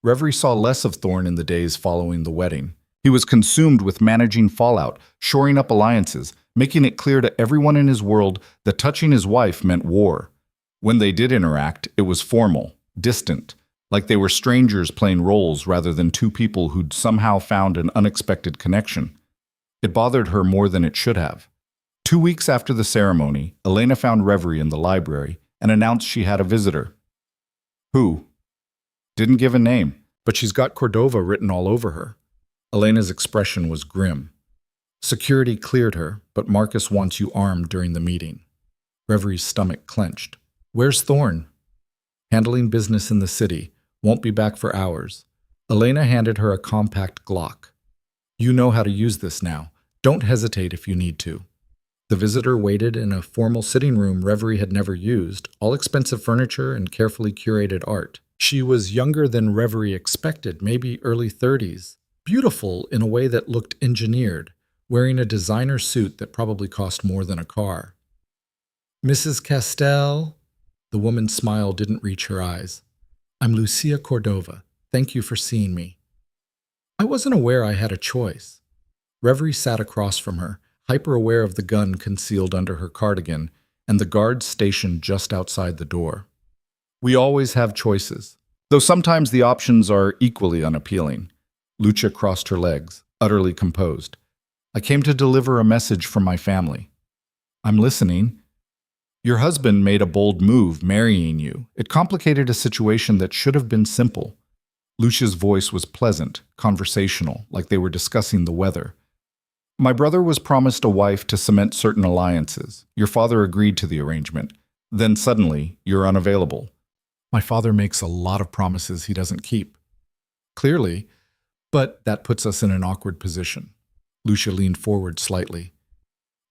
Reverie saw less of Thorn in the days following the wedding. He was consumed with managing fallout, shoring up alliances, making it clear to everyone in his world that touching his wife meant war. When they did interact, it was formal, distant, like they were strangers playing roles rather than two people who'd somehow found an unexpected connection. It bothered her more than it should have. 2 weeks after the ceremony, Elena found Reverie in the library and announced she had a visitor. Who? Didn't give a name, but she's got Cordova written all over her. Elena's expression was grim. Security cleared her, but Marcus wants you armed during the meeting. Reveries' stomach clenched. Where's Thorn? Handling business in the city. Won't be back for hours. Elena handed her a compact Glock. You know how to use this now. Don't hesitate if you need to. The visitor waited in a formal sitting room Reverie had never used, all expensive furniture and carefully curated art. She was younger than Reverie expected, maybe early 30s, beautiful in a way that looked engineered, wearing a designer suit that probably cost more than a car. Mrs. Castell? The woman's smile didn't reach her eyes. I'm Lucia Cordova. Thank you for seeing me. I wasn't aware I had a choice. Reverie sat across from her, hyper-aware of the gun concealed under her cardigan and the guards stationed just outside the door. We always have choices, though sometimes the options are equally unappealing. Lucia crossed her legs, utterly composed. I came to deliver a message from my family. I'm listening. Your husband made a bold move, marrying you. It complicated a situation that should have been simple. Lucia's voice was pleasant, conversational, like they were discussing the weather. My brother was promised a wife to cement certain alliances. Your father agreed to the arrangement. Then suddenly, you're unavailable. My father makes a lot of promises he doesn't keep. Clearly, but that puts us in an awkward position. Lucia leaned forward slightly.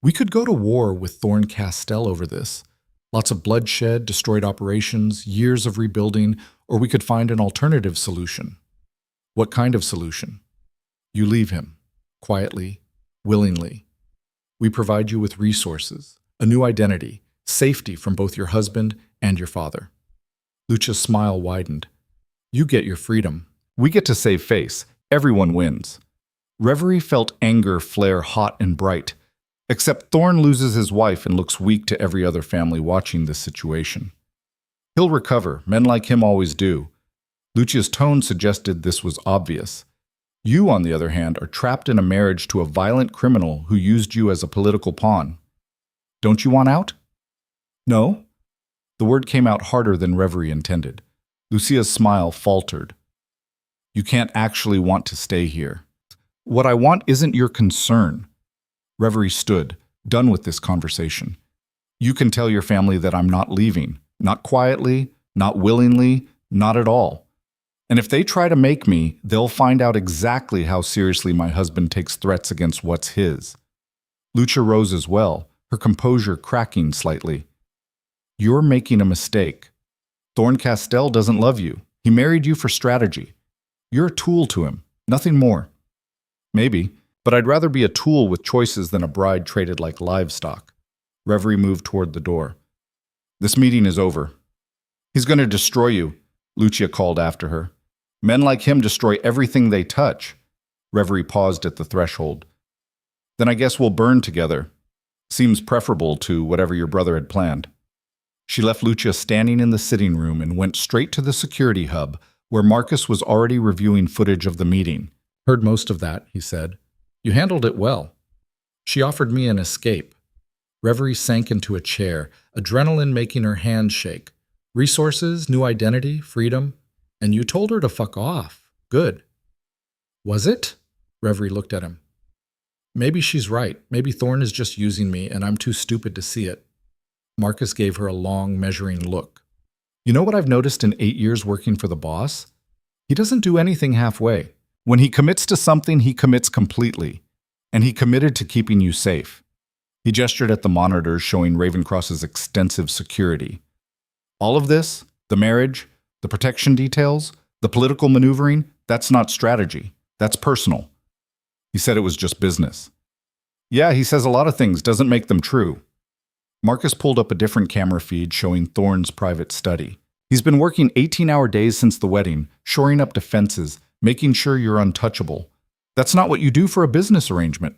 We could go to war with Thorn Castell over this. Lots of bloodshed, destroyed operations, years of rebuilding, or we could find an alternative solution. What kind of solution? You leave him, quietly, willingly. We provide you with resources, a new identity, safety from both your husband and your father. Lucia's smile widened. You get your freedom. We get to save face. Everyone wins. Reverie felt anger flare hot and bright. Except Thorn loses his wife and looks weak to every other family watching this situation. He'll recover. Men like him always do. Lucia's tone suggested this was obvious. You, on the other hand, are trapped in a marriage to a violent criminal who used you as a political pawn. Don't you want out? No? The word came out harder than Reverie intended. Lucia's smile faltered. You can't actually want to stay here. What I want isn't your concern. Reverie stood, done with this conversation. You can tell your family that I'm not leaving. Not quietly, not willingly, not at all. And if they try to make me, they'll find out exactly how seriously my husband takes threats against what's his. Lucia rose as well, her composure cracking slightly. You're making a mistake. Thorn Castell doesn't love you. He married you for strategy. You're a tool to him, nothing more. Maybe, but I'd rather be a tool with choices than a bride traded like livestock. Reverie moved toward the door. This meeting is over. He's going to destroy you, Lucia called after her. Men like him destroy everything they touch. Reverie paused at the threshold. Then I guess we'll burn together. Seems preferable to whatever your brother had planned. She left Lucia standing in the sitting room and went straight to the security hub, where Marcus was already reviewing footage of the meeting. Heard most of that, he said. You handled it well. She offered me an escape. Reverie sank into a chair, adrenaline making her hands shake. Resources, new identity, freedom. And you told her to fuck off. Good. Was it? Reverie looked at him. Maybe she's right. Maybe Thorn is just using me and I'm too stupid to see it. Marcus gave her a long, measuring look. You know what I've noticed in 8 years working for the boss? He doesn't do anything halfway. When he commits to something, he commits completely. And he committed to keeping you safe. He gestured at the monitors showing Ravencross's extensive security. All of this, the marriage, the protection details, the political maneuvering, that's not strategy. That's personal. He said it was just business. Yeah, he says a lot of things, doesn't make them true. Marcus pulled up a different camera feed showing Thorn's private study. He's been working 18-hour days since the wedding, shoring up defenses, making sure you're untouchable. That's not what you do for a business arrangement.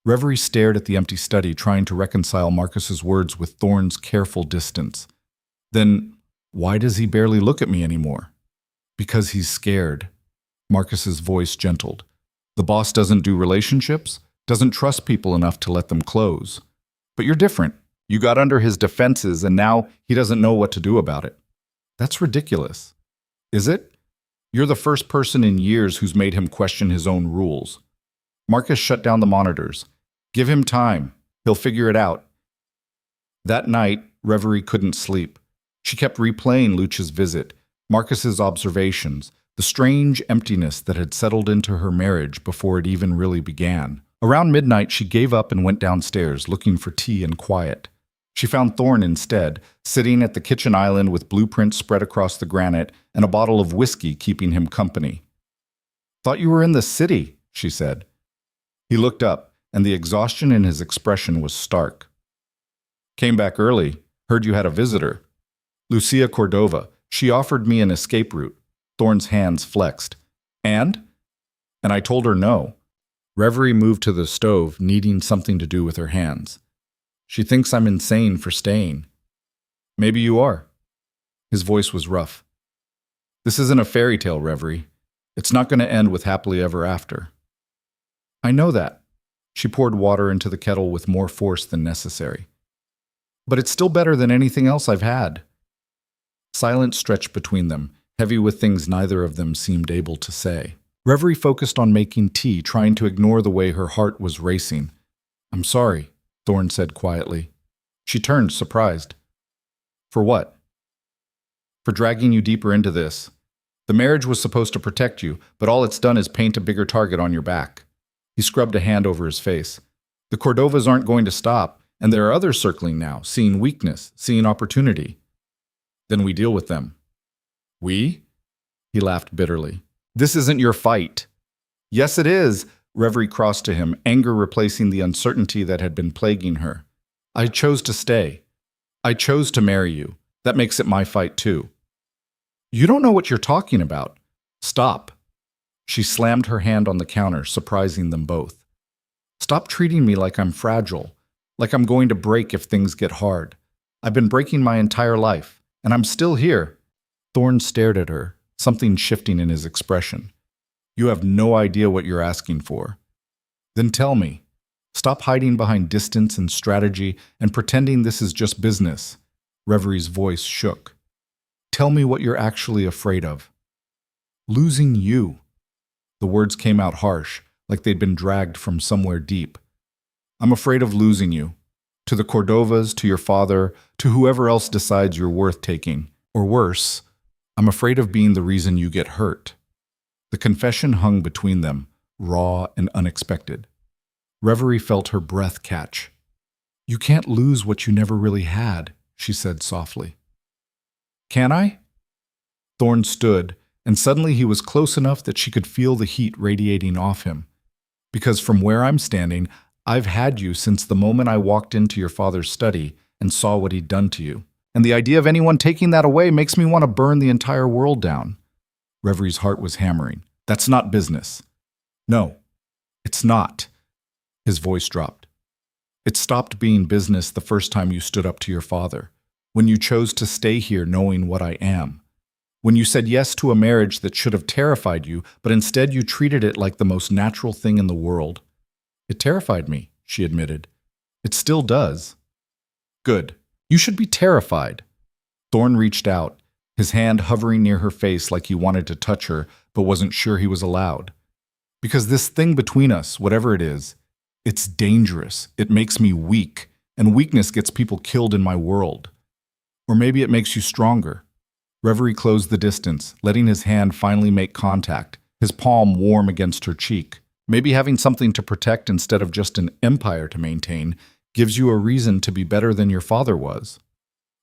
Reverie stared at the empty study, trying to reconcile Marcus's words with Thorn's careful distance. Then, why does he barely look at me anymore? Because he's scared. Marcus's voice gentled. The boss doesn't do relationships, doesn't trust people enough to let them close. But you're different. You got under his defenses and now he doesn't know what to do about it. That's ridiculous. Is it? You're the first person in years who's made him question his own rules. Marcus shut down the monitors. Give him time. He'll figure it out. That night, Reverie couldn't sleep. She kept replaying Luch's visit, Marcus's observations, the strange emptiness that had settled into her marriage before it even really began. Around midnight, she gave up and went downstairs, looking for tea and quiet. She found Thorne instead, sitting at the kitchen island with blueprints spread across the granite and a bottle of whiskey keeping him company. "Thought you were in the city," she said. He looked up, and the exhaustion in his expression was stark. "Came back early. Heard you had a visitor. Lucia Cordova. She offered me an escape route." Thorne's hands flexed. And I told her no." Reverie moved to the stove, needing something to do with her hands. "She thinks I'm insane for staying." "Maybe you are." His voice was rough. "This isn't a fairy tale, Reverie. It's not going to end with happily ever after." "I know that." She poured water into the kettle with more force than necessary. "But it's still better than anything else I've had." Silence stretched between them, heavy with things neither of them seemed able to say. Reverie focused on making tea, trying to ignore the way her heart was racing. "I'm sorry," Thorne said quietly. She turned, surprised. "For what?" "For dragging you deeper into this. The marriage was supposed to protect you, but all it's done is paint a bigger target on your back." He scrubbed a hand over his face. "The Cordovas aren't going to stop, and there are others circling now, seeing weakness, seeing opportunity. Then we deal with them." "We?" He laughed bitterly. "This isn't your fight." "Yes, it is." Reverie crossed to him, anger replacing the uncertainty that had been plaguing her. "I chose to stay. I chose to marry you. That makes it my fight too." "You don't know what you're talking about." "Stop." She slammed her hand on the counter, surprising them both. "Stop treating me like I'm fragile, like I'm going to break if things get hard. I've been breaking my entire life, and I'm still here." Thorne stared at her, something shifting in his expression. "You have no idea what you're asking for." "Then tell me. Stop hiding behind distance and strategy and pretending this is just business." Reverie's voice shook. "Tell me what you're actually afraid of." "Losing you." The words came out harsh, like they'd been dragged from somewhere deep. "I'm afraid of losing you. To the Cordovas, to your father, to whoever else decides you're worth taking. Or worse, I'm afraid of being the reason you get hurt." The confession hung between them, raw and unexpected. Reverie felt her breath catch. "You can't lose what you never really had," she said softly. "Can I?" Thorne stood, and suddenly he was close enough that she could feel the heat radiating off him. "Because from where I'm standing, I've had you since the moment I walked into your father's study and saw what he'd done to you. And the idea of anyone taking that away makes me want to burn the entire world down." Reverie's heart was hammering. "That's not business." "No, it's not." His voice dropped. "It stopped being business the first time you stood up to your father, when you chose to stay here knowing what I am. When you said yes to a marriage that should have terrified you, but instead you treated it like the most natural thing in the world." "It terrified me," she admitted. "It still does." "Good. You should be terrified." Thorne reached out, his hand hovering near her face like he wanted to touch her, but wasn't sure he was allowed. "Because this thing between us, whatever it is, it's dangerous. It makes me weak, and weakness gets people killed in my world. Or maybe it makes you stronger." Reverie closed the distance, letting his hand finally make contact, his palm warm against her cheek. "Maybe having something to protect instead of just an empire to maintain gives you a reason to be better than your father was."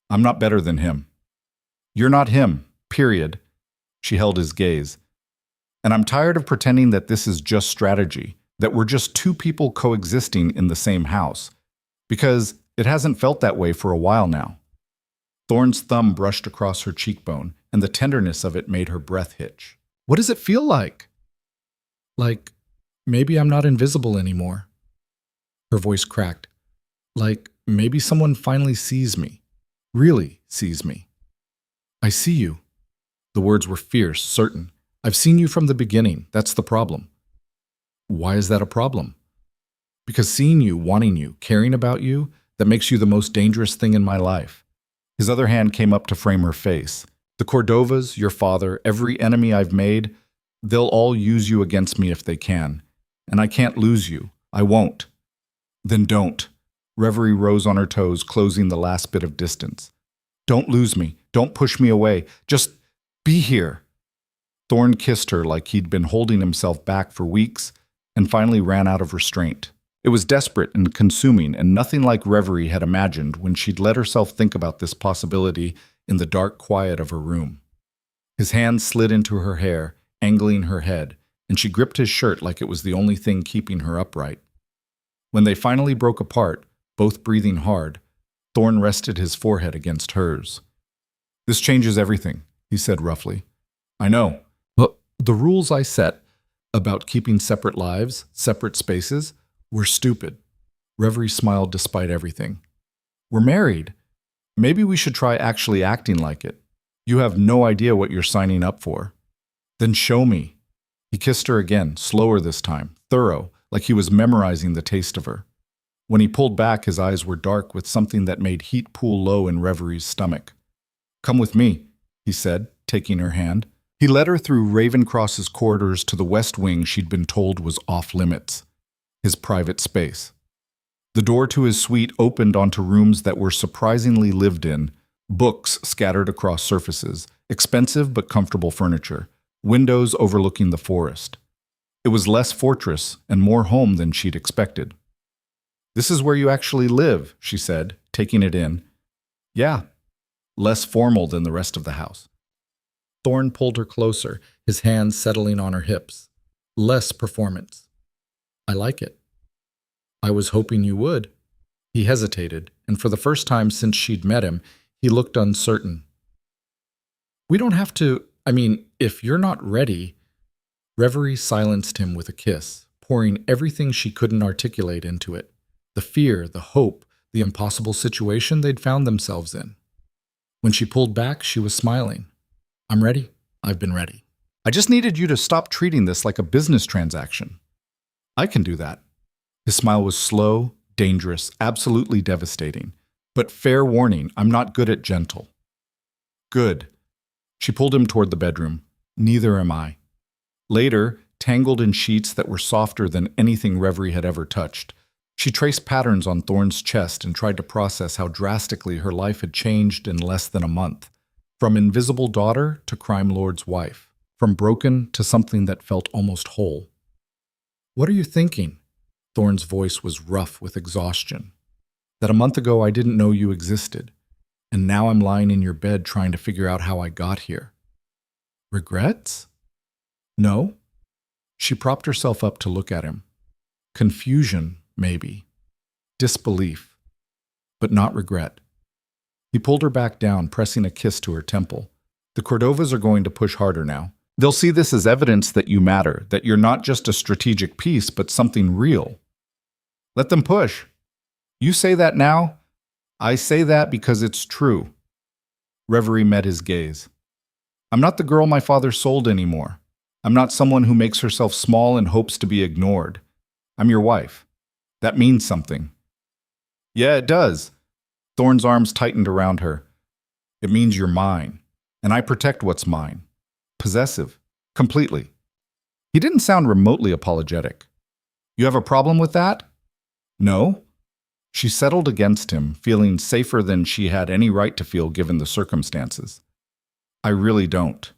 "I'm not better than him." "You're not him, period." She held his gaze. "And I'm tired of pretending that this is just strategy, that we're just two people coexisting in the same house. Because it hasn't felt that way for a while now." Thorne's thumb brushed across her cheekbone, and the tenderness of it made her breath hitch. "What does it feel like?" "Like, maybe I'm not invisible anymore." Her voice cracked. "Like, maybe someone finally sees me. Really sees me." "I see you." The words were fierce, certain. "I've seen you from the beginning. That's the problem." "Why is that a problem?" "Because seeing you, wanting you, caring about you, that makes you the most dangerous thing in my life." His other hand came up to frame her face. "The Cordovas, your father, every enemy I've made, they'll all use you against me if they can. And I can't lose you. I won't." "Then don't." Reverie rose on her toes, closing the last bit of distance. Don't lose me. Don't push me away. Just be here. Thorn kissed her like he'd been holding himself back for weeks and finally ran out of restraint. It was desperate and consuming, and nothing like Reverie had imagined when she'd let herself think about this possibility in the dark quiet of her room. His hands slid into her hair, angling her head, and she gripped his shirt like it was the only thing keeping her upright. When they finally broke apart, both breathing hard, Thorn rested his forehead against hers. This changes everything, he said roughly. I know, but the rules I set about keeping separate lives, separate spaces, were stupid. Reverie smiled despite everything. We're married. Maybe we should try actually acting like it. You have no idea what you're signing up for. Then show me. He kissed her again, slower this time, thorough, like he was memorizing the taste of her. When he pulled back, his eyes were dark with something that made heat pool low in Reverie's stomach. Come with me, he said, taking her hand. He led her through Ravencross's corridors to the west wing she'd been told was off limits, his private space. The door to his suite opened onto rooms that were surprisingly lived in, books scattered across surfaces, expensive but comfortable furniture, windows overlooking the forest. It was less fortress and more home than she'd expected. This is where you actually live, she said, taking it in. Yeah, less formal than the rest of the house. Thorn pulled her closer, his hands settling on her hips. Less performance. I like it. I was hoping you would. He hesitated, and for the first time since she'd met him, he looked uncertain. We don't have to, if you're not ready. Reverie silenced him with a kiss, pouring everything she couldn't articulate into it. The fear, the hope, the impossible situation they'd found themselves in. When she pulled back, she was smiling. I'm ready. I've been ready. I just needed you to stop treating this like a business transaction. I can do that. His smile was slow, dangerous, absolutely devastating. But fair warning, I'm not good at gentle. Good. She pulled him toward the bedroom. Neither am I. Later, tangled in sheets that were softer than anything Reverie had ever touched, she traced patterns on Thorn's chest and tried to process how drastically her life had changed in less than a month. From invisible daughter to crime lord's wife. From broken to something that felt almost whole. What are you thinking? Thorn's voice was rough with exhaustion. That a month ago I didn't know you existed, and now I'm lying in your bed trying to figure out how I got here. Regrets? No. She propped herself up to look at him. Confusion, maybe. Disbelief. But not regret. He pulled her back down, pressing a kiss to her temple. The Cordovas are going to push harder now. They'll see this as evidence that you matter, that you're not just a strategic piece, but something real. Let them push. You say that now? I say that because it's true. Reverie met his gaze. I'm not the girl my father sold anymore. I'm not someone who makes herself small and hopes to be ignored. I'm your wife. That means something. Yeah, it does. Thorn's arms tightened around her. It means you're mine, and I protect what's mine. Possessive. Completely. He didn't sound remotely apologetic. You have a problem with that? No. She settled against him, feeling safer than she had any right to feel given the circumstances. I really don't.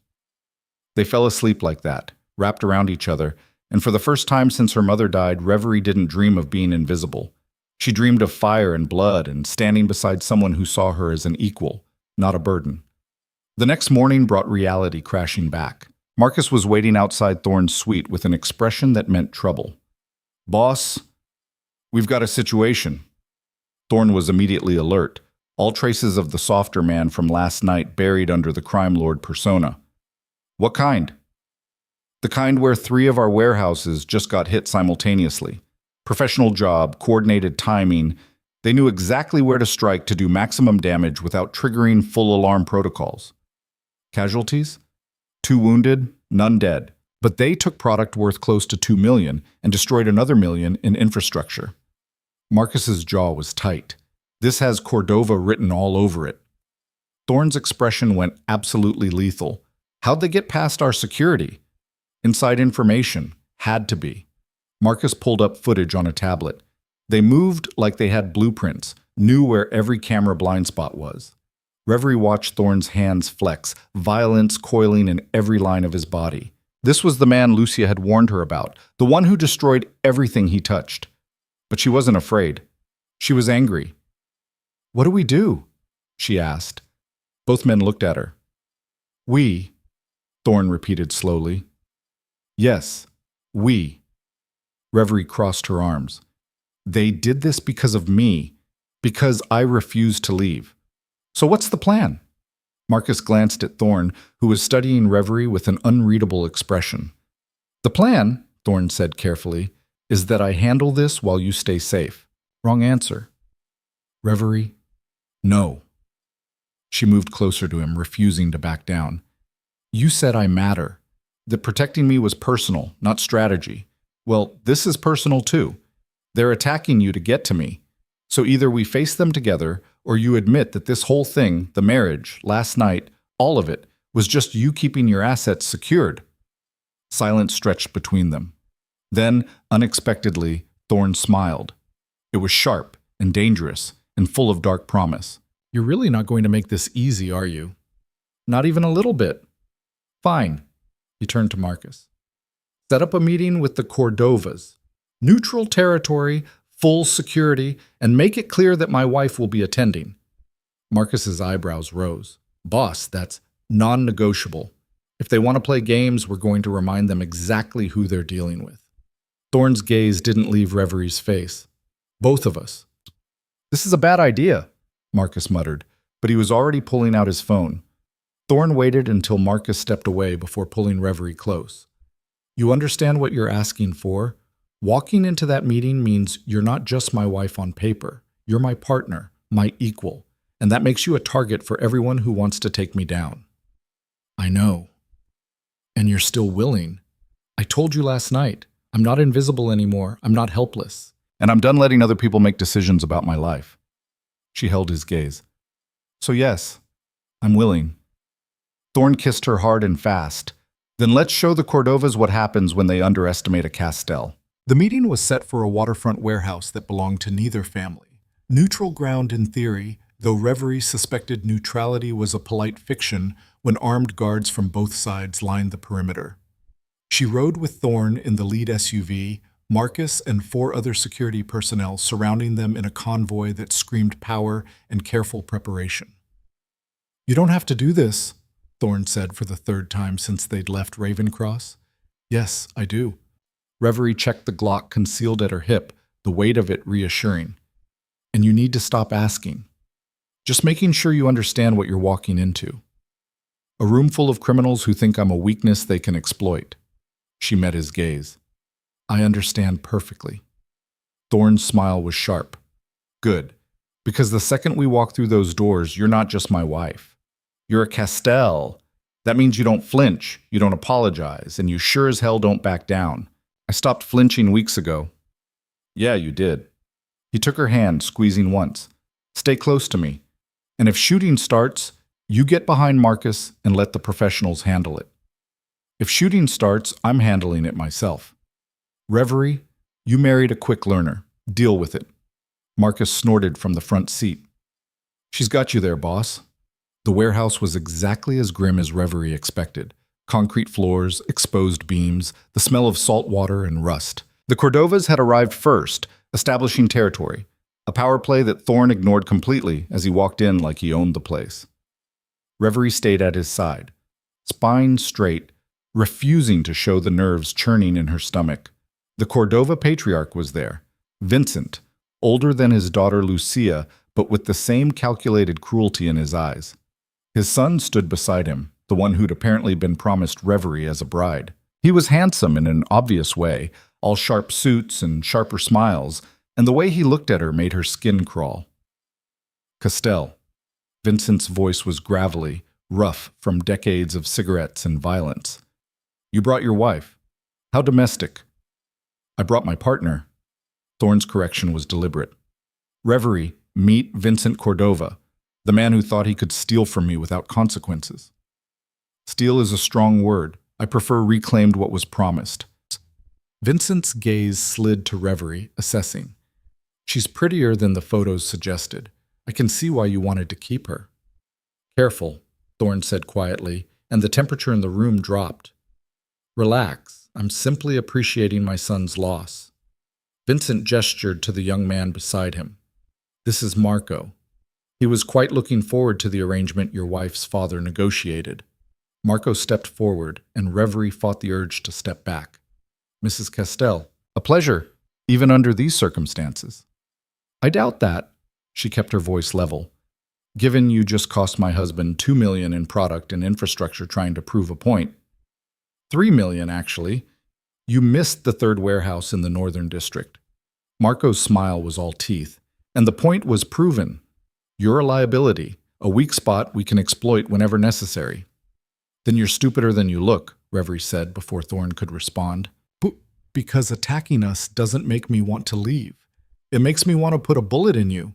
They fell asleep like that, wrapped around each other, and for the first time since her mother died, Reverie didn't dream of being invisible. She dreamed of fire and blood and standing beside someone who saw her as an equal, not a burden. The next morning brought reality crashing back. Marcus was waiting outside Thorn's suite with an expression that meant trouble. Boss, we've got a situation. Thorn was immediately alert, all traces of the softer man from last night buried under the crime lord persona. What kind? The kind where 3 of our warehouses just got hit simultaneously. Professional job, coordinated timing. They knew exactly where to strike to do maximum damage without triggering full alarm protocols. Casualties? 2 wounded, none dead. But they took product worth close to $2 million and destroyed another $1 million in infrastructure. Marcus's jaw was tight. This has Cordova written all over it. Thorn's expression went absolutely lethal. How'd they get past our security? Inside information. Had to be. Marcus pulled up footage on a tablet. They moved like they had blueprints, knew where every camera blind spot was. Reverie watched Thorne's hands flex, violence coiling in every line of his body. This was the man Lucia had warned her about, the one who destroyed everything he touched. But she wasn't afraid. She was angry. "What do we do?" she asked. Both men looked at her. "We," Thorne repeated slowly. "Yes, we." Reverie crossed her arms. "They did this because of me, because I refused to leave. So what's the plan?" Marcus glanced at Thorne, who was studying Reverie with an unreadable expression. "The plan," Thorne said carefully, "is that I handle this while you stay safe." Wrong answer. Reverie, no. She moved closer to him, refusing to back down. "You said I matter, that protecting me was personal, not strategy. Well, this is personal too. They're attacking you to get to me. So either we face them together, or you admit that this whole thing, the marriage, last night, all of it, was just you keeping your assets secured." Silence stretched between them. Then, unexpectedly, Thorne smiled. It was sharp and dangerous and full of dark promise. "You're really not going to make this easy, are you?" "Not even a little bit." "Fine." He turned to Marcus. "Set up a meeting with the Cordovas. Neutral territory, full security, and make it clear that my wife will be attending." Marcus's eyebrows rose. "Boss, that's non-negotiable. If they want to play games, we're going to remind them exactly who they're dealing with." Thorne's gaze didn't leave Reverie's face. "Both of us." "This is a bad idea," Marcus muttered, but he was already pulling out his phone. Thorne waited until Marcus stepped away before pulling Reverie close. "You understand what you're asking for? Walking into that meeting means you're not just my wife on paper. You're my partner, my equal, and that makes you a target for everyone who wants to take me down." "I know. And you're still willing. I told you last night, I'm not invisible anymore. I'm not helpless. And I'm done letting other people make decisions about my life." She held his gaze. "So yes, I'm willing." Thorne kissed her hard and fast. "Then let's show the Cordovas what happens when they underestimate a Castell." The meeting was set for a waterfront warehouse that belonged to neither family. Neutral ground in theory, though Reverie suspected neutrality was a polite fiction when armed guards from both sides lined the perimeter. She rode with Thorne in the lead SUV, Marcus and 4 other security personnel surrounding them in a convoy that screamed power and careful preparation. "You don't have to do this," Thorne said for the 3rd time since they'd left Ravencross. "Yes, I do." Reverie checked the Glock concealed at her hip, the weight of it reassuring. "And you need to stop asking. Just making sure you understand what you're walking into. A room full of criminals who think I'm a weakness they can exploit." She met his gaze. "I understand perfectly." Thorne's smile was sharp. "Good. Because the second we walk through those doors, you're not just my wife. You're a Castell. That means you don't flinch, you don't apologize, and you sure as hell don't back down. I stopped flinching weeks ago." "Yeah, you did." He took her hand, squeezing once. "Stay close to me. And if shooting starts, you get behind Marcus and let the professionals handle it. If shooting starts, I'm handling it myself. Reverie, you married a quick learner. Deal with it." Marcus snorted from the front seat. "She's got you there, boss." The warehouse was exactly as grim as Reverie expected. Concrete floors, exposed beams, the smell of salt water and rust. The Cordovas had arrived first, establishing territory, a power play that Thorne ignored completely as he walked in like he owned the place. Reverie stayed at his side, spine straight, refusing to show the nerves churning in her stomach. The Cordova patriarch was there, Vincent, older than his daughter Lucia, but with the same calculated cruelty in his eyes. His son stood beside him, the one who'd apparently been promised Reverie as a bride. He was handsome in an obvious way, all sharp suits and sharper smiles, and the way he looked at her made her skin crawl. "Castell." Vincent's voice was gravelly, rough from decades of cigarettes and violence. "You brought your wife. How domestic." "I brought my partner." Thorne's correction was deliberate. "Reverie, meet Vincent Cordova, the man who thought he could steal from me without consequences." "Steal is a strong word. I prefer reclaimed what was promised." Vincent's gaze slid to Reverie, assessing. She's prettier than the photos suggested. I can see why you wanted to keep her. Careful, Thorne said quietly, and the temperature in the room dropped. Relax, I'm simply appreciating my son's loss. Vincent gestured to the young man beside him. This is Marco. He was quite looking forward to the arrangement your wife's father negotiated. Marco stepped forward, and Reverie fought the urge to step back. Mrs. Castell, a pleasure, even under these circumstances. I doubt that, she kept her voice level. Given you just cost my husband $2 million in product and infrastructure trying to prove a point. $3 million, actually. You missed the third warehouse in the Northern District. Marco's smile was all teeth, and the point was proven. You're a liability, a weak spot we can exploit whenever necessary. Then you're stupider than you look, Reverie said before Thorne could respond. Because attacking us doesn't make me want to leave. It makes me want to put a bullet in you.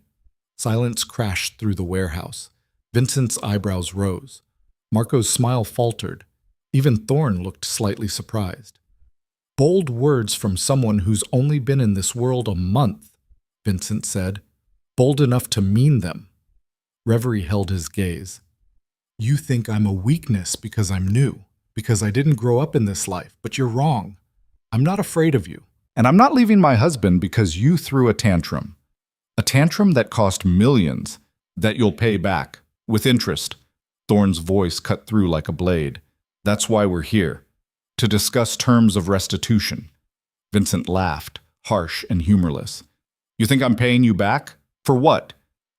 Silence crashed through the warehouse. Vincent's eyebrows rose. Marco's smile faltered. Even Thorne looked slightly surprised. Bold words from someone who's only been in this world a month, Vincent said. Bold enough to mean them. Reverie held his gaze. You think I'm a weakness because I'm new, because I didn't grow up in this life, but you're wrong. I'm not afraid of you. And I'm not leaving my husband because you threw a tantrum. A tantrum that cost millions, that you'll pay back, with interest. Thorne's voice cut through like a blade. That's why we're here, to discuss terms of restitution. Vincent laughed, harsh and humorless. You think I'm paying you back? For what?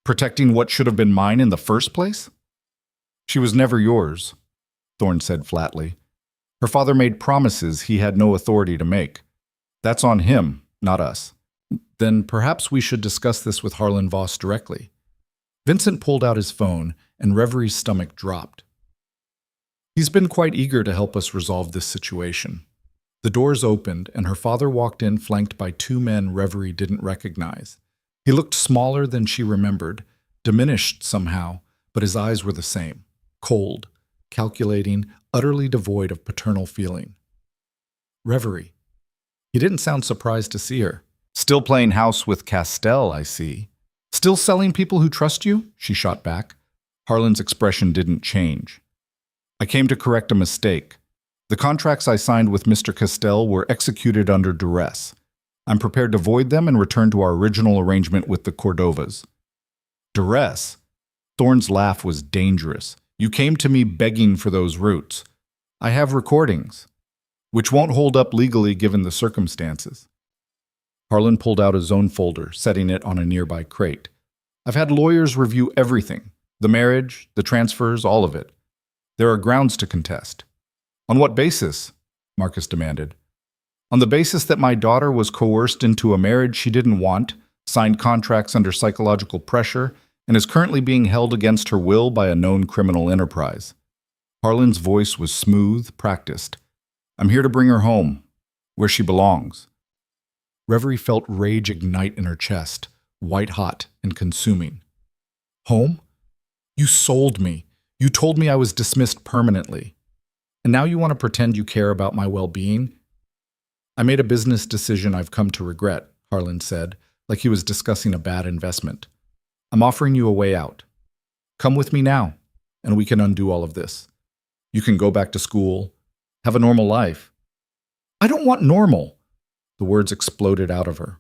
Protecting what should have been mine in the first place? She was never yours, Thorne said flatly. Her father made promises he had no authority to make. That's on him, not us. Then perhaps we should discuss this with Harlan Voss directly. Vincent pulled out his phone, and Reverie's stomach dropped. He's been quite eager to help us resolve this situation. The doors opened, and her father walked in flanked by two men Reverie didn't recognize. He looked smaller than she remembered, diminished somehow, but his eyes were the same, cold, calculating, utterly devoid of paternal feeling. Reverie. He didn't sound surprised to see her. Still playing house with Castell, I see. Still selling people who trust you? She shot back. Harlan's expression didn't change. I came to correct a mistake. The contracts I signed with Mr. Castell were executed under duress. I'm prepared to void them and return to our original arrangement with the Cordovas. Duress? Thorne's laugh was dangerous. You came to me begging for those roots. I have recordings, which won't hold up legally given the circumstances. Harlan pulled out his own folder, setting it on a nearby crate. I've had lawyers review everything, the marriage, the transfers, all of it. There are grounds to contest. On what basis? Marcus demanded. On the basis that my daughter was coerced into a marriage she didn't want, signed contracts under psychological pressure, and is currently being held against her will by a known criminal enterprise. Harlan's voice was smooth, practiced. I'm here to bring her home, where she belongs. Reverie felt rage ignite in her chest, white-hot and consuming. Home? You sold me. You told me I was dismissed permanently. And now you want to pretend you care about my well-being? I made a business decision I've come to regret, Harlan said, like he was discussing a bad investment. I'm offering you a way out. Come with me now, and we can undo all of this. You can go back to school, have a normal life. I don't want normal. The words exploded out of her.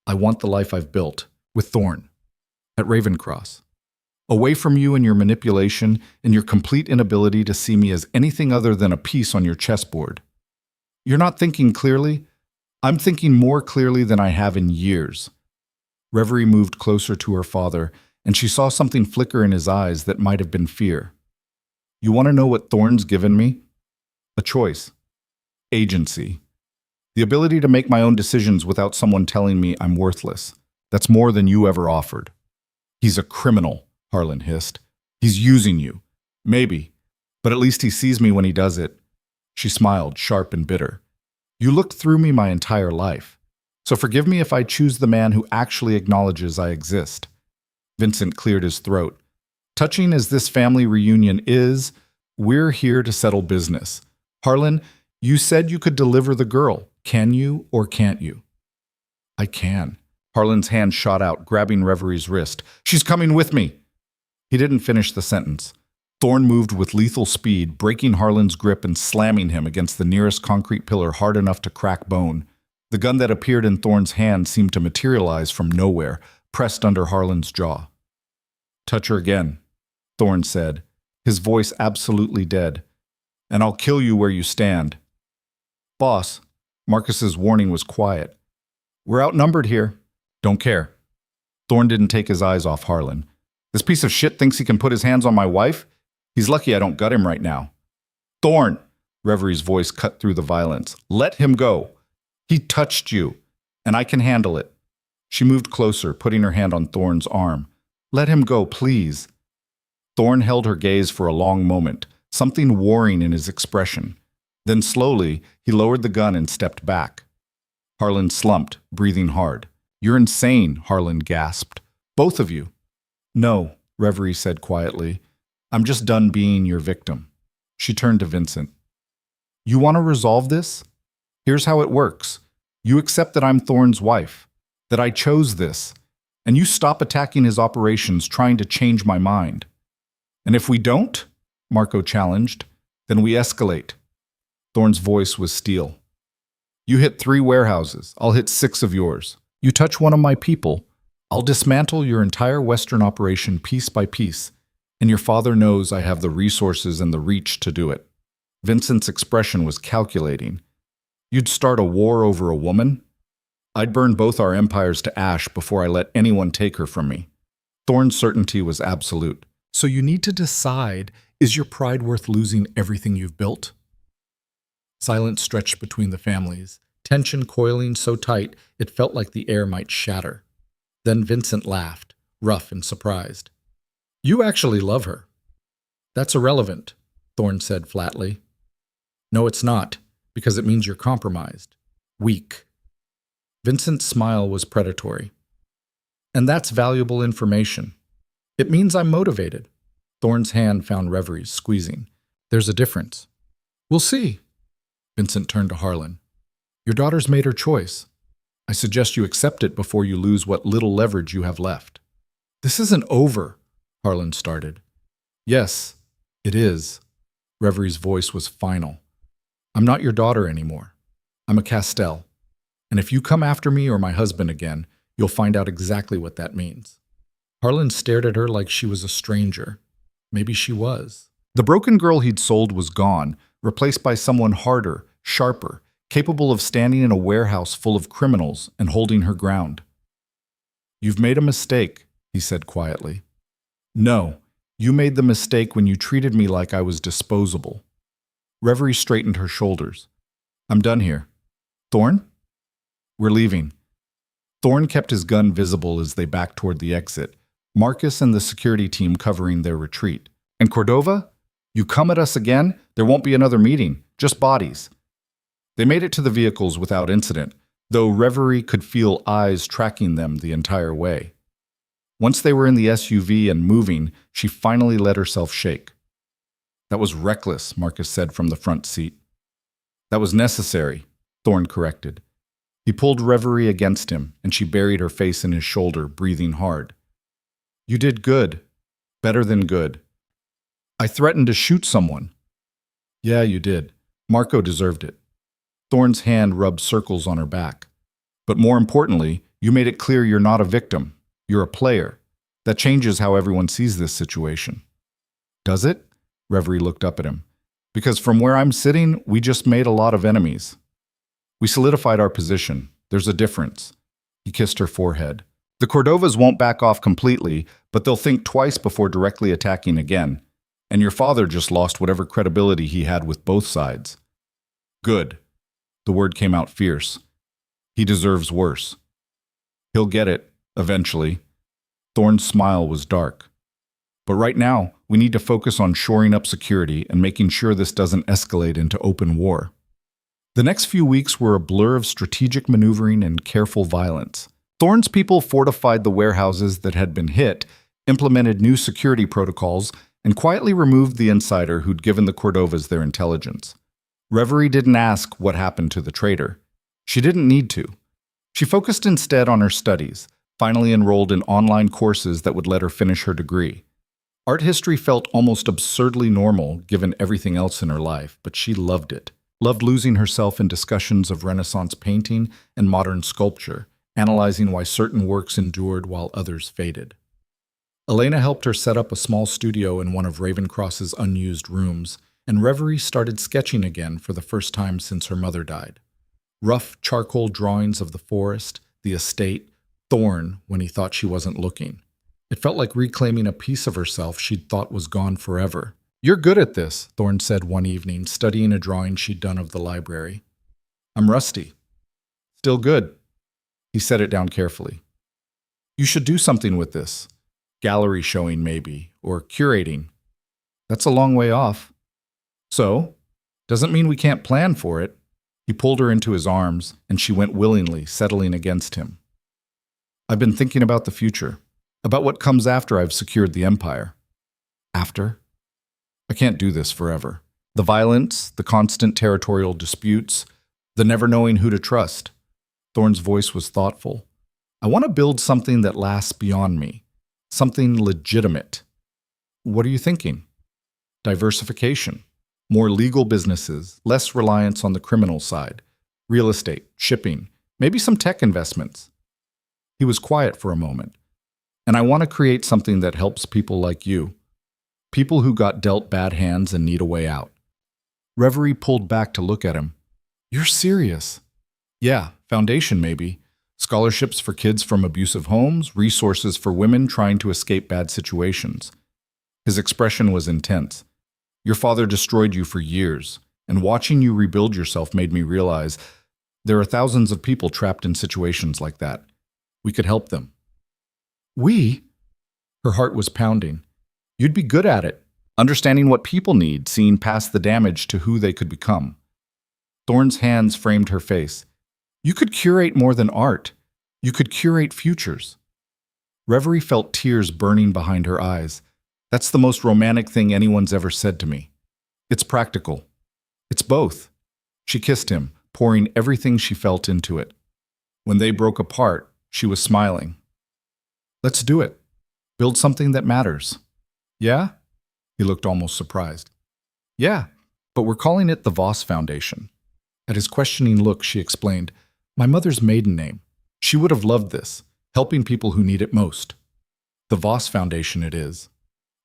I want the life I've built, with Thorne, at Ravencross. Away from you and your manipulation and your complete inability to see me as anything other than a piece on your chessboard. You're not thinking clearly? I'm thinking more clearly than I have in years. Reverie moved closer to her father, and she saw something flicker in his eyes that might have been fear. You want to know what Thorne's given me? A choice. Agency. The ability to make my own decisions without someone telling me I'm worthless. That's more than you ever offered. He's a criminal, Harlan hissed. He's using you. Maybe. But at least he sees me when he does it. She smiled, sharp and bitter. You looked through me my entire life. So forgive me if I choose the man who actually acknowledges I exist. Vincent cleared his throat. Touching as this family reunion is, we're here to settle business. Harlan, you said you could deliver the girl. Can you or can't you? I can. Harlan's hand shot out, grabbing Revery's wrist. "She's coming with me!" He didn't finish the sentence. Thorn moved with lethal speed, breaking Harlan's grip and slamming him against the nearest concrete pillar hard enough to crack bone. The gun that appeared in Thorn's hand seemed to materialize from nowhere, pressed under Harlan's jaw. "Touch her again," Thorn said, his voice absolutely dead. "And I'll kill you where you stand." "Boss," Marcus's warning was quiet. "We're outnumbered here." "Don't care." Thorn didn't take his eyes off Harlan. "This piece of shit thinks he can put his hands on my wife? He's lucky I don't gut him right now." "Thorn!" Revery's voice cut through the violence. "Let him go. He touched you, and I can handle it." She moved closer, putting her hand on Thorn's arm. "Let him go, please." Thorn held her gaze for a long moment, something warring in his expression. Then slowly, he lowered the gun and stepped back. Harlan slumped, breathing hard. "You're insane," Harlan gasped. "Both of you." "No," Reverie said quietly. "I'm just done being your victim." She turned to Vincent. "You want to resolve this? Here's how it works. You accept that I'm Thorn's wife, that I chose this, and you stop attacking his operations trying to change my mind. And if we don't," Marco challenged, "then we escalate." Thorn's voice was steel. "You hit 3 warehouses, I'll hit 6 of yours. You touch one of my people, I'll dismantle your entire Western operation piece by piece, and your father knows I have the resources and the reach to do it." Vincent's expression was calculating. "You'd start a war over a woman? I'd burn both our empires to ash before I let anyone take her from me." Thorn's certainty was absolute. "So you need to decide, is your pride worth losing everything you've built?" Silence stretched between the families, tension coiling so tight it felt like the air might shatter. Then Vincent laughed, rough and surprised. "You actually love her." "That's irrelevant," Thorn said flatly. "No, it's not, because it means you're compromised. Weak." Vincent's smile was predatory. "And that's valuable information. It means I'm motivated." Thorn's hand found Revery's, squeezing. "There's a difference." "We'll see." Vincent turned to Harlan. "Your daughter's made her choice. I suggest you accept it before you lose what little leverage you have left." "This isn't over," Harlan started. "Yes, it is." Revery's voice was final. "I'm not your daughter anymore. I'm a Castell. And if you come after me or my husband again, you'll find out exactly what that means." Harlan stared at her like she was a stranger. Maybe she was. The broken girl he'd sold was gone, replaced by someone harder, sharper, capable of standing in a warehouse full of criminals and holding her ground. "You've made a mistake," he said quietly. "No, you made the mistake when you treated me like I was disposable." Reverie straightened her shoulders. "I'm done here. Thorn?" "We're leaving." Thorn kept his gun visible as they backed toward the exit, Marcus and the security team covering their retreat. "And Cordova? You come at us again? There won't be another meeting, just bodies." They made it to the vehicles without incident, though Reverie could feel eyes tracking them the entire way. Once they were in the SUV and moving, she finally let herself shake. "That was reckless," Marcus said from the front seat. "That was necessary," Thorn corrected. He pulled Reverie against him, and she buried her face in his shoulder, breathing hard. "You did good. Better than good." "I threatened to shoot someone." "Yeah, you did. Marco deserved it." Thorn's hand rubbed circles on her back. "But more importantly, you made it clear you're not a victim. You're a player. That changes how everyone sees this situation." "Does it?" Reverie looked up at him. "Because from where I'm sitting, we just made a lot of enemies. We solidified our position. There's a difference." He kissed her forehead. "The Cordovas won't back off completely, but they'll think twice before directly attacking again. And your father just lost whatever credibility he had with both sides." "Good." The word came out fierce. "He deserves worse." "He'll get it, eventually." Thorn's smile was dark. "But right now, we need to focus on shoring up security and making sure this doesn't escalate into open war." The next few weeks were a blur of strategic maneuvering and careful violence. Thorn's people fortified the warehouses that had been hit, implemented new security protocols, and quietly removed the insider who'd given the Cordovas their intelligence. Reverie didn't ask what happened to the traitor. She didn't need to. She focused instead on her studies, finally enrolled in online courses that would let her finish her degree. Art history felt almost absurdly normal given everything else in her life, but she loved it. Loved losing herself in discussions of Renaissance painting and modern sculpture, analyzing why certain works endured while others faded. Elena helped her set up a small studio in one of Ravencross's unused rooms, and Reverie started sketching again for the first time since her mother died. Rough charcoal drawings of the forest, the estate, Thorn when he thought she wasn't looking. It felt like reclaiming a piece of herself she'd thought was gone forever. "You're good at this," Thorn said one evening, studying a drawing she'd done of the library. "I'm rusty." "Still good." He set it down carefully. "You should do something with this. Gallery showing, maybe, or curating. That's a long way off." "So? Doesn't mean we can't plan for it." He pulled her into his arms, and she went willingly, settling against him. "I've been thinking about the future, about what comes after I've secured the Empire." "After?" "I can't do this forever. The violence, the constant territorial disputes, the never knowing who to trust." Thorn's voice was thoughtful. "I want to build something that lasts beyond me, something legitimate." "What are you thinking?" "Diversification. More legal businesses, less reliance on the criminal side. Real estate, shipping, maybe some tech investments." He was quiet for a moment. "And I want to create something that helps people like you. People who got dealt bad hands and need a way out." Reverie pulled back to look at him. "You're serious?" "Yeah, foundation maybe. Scholarships for kids from abusive homes, resources for women trying to escape bad situations." His expression was intense. "Your father destroyed you for years, and watching you rebuild yourself made me realize there are thousands of people trapped in situations like that. We could help them." "We?" Her heart was pounding. "You'd be good at it, understanding what people need, seeing past the damage to who they could become." Thorn's hands framed her face. "You could curate more than art. You could curate futures." Reverie felt tears burning behind her eyes. "That's the most romantic thing anyone's ever said to me." "It's practical. It's both." She kissed him, pouring everything she felt into it. When they broke apart, she was smiling. "Let's do it. Build something that matters." "Yeah?" He looked almost surprised. "Yeah, but we're calling it the Voss Foundation." At his questioning look, she explained, "My mother's maiden name. She would have loved this, helping people who need it most. The Voss Foundation it is."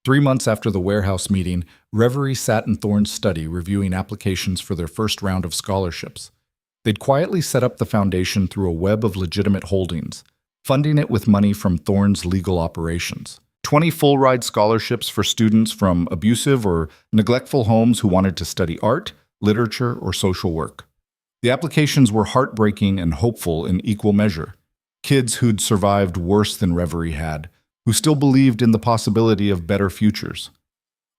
3 months after the warehouse meeting, Reverie sat in Thorn's study reviewing applications for their first round of scholarships. They'd quietly set up the foundation through a web of legitimate holdings, funding it with money from Thorn's legal operations. 20 full-ride scholarships for students from abusive or neglectful homes who wanted to study art, literature, or social work. The applications were heartbreaking and hopeful in equal measure. Kids who'd survived worse than Reverie had, who still believed in the possibility of better futures.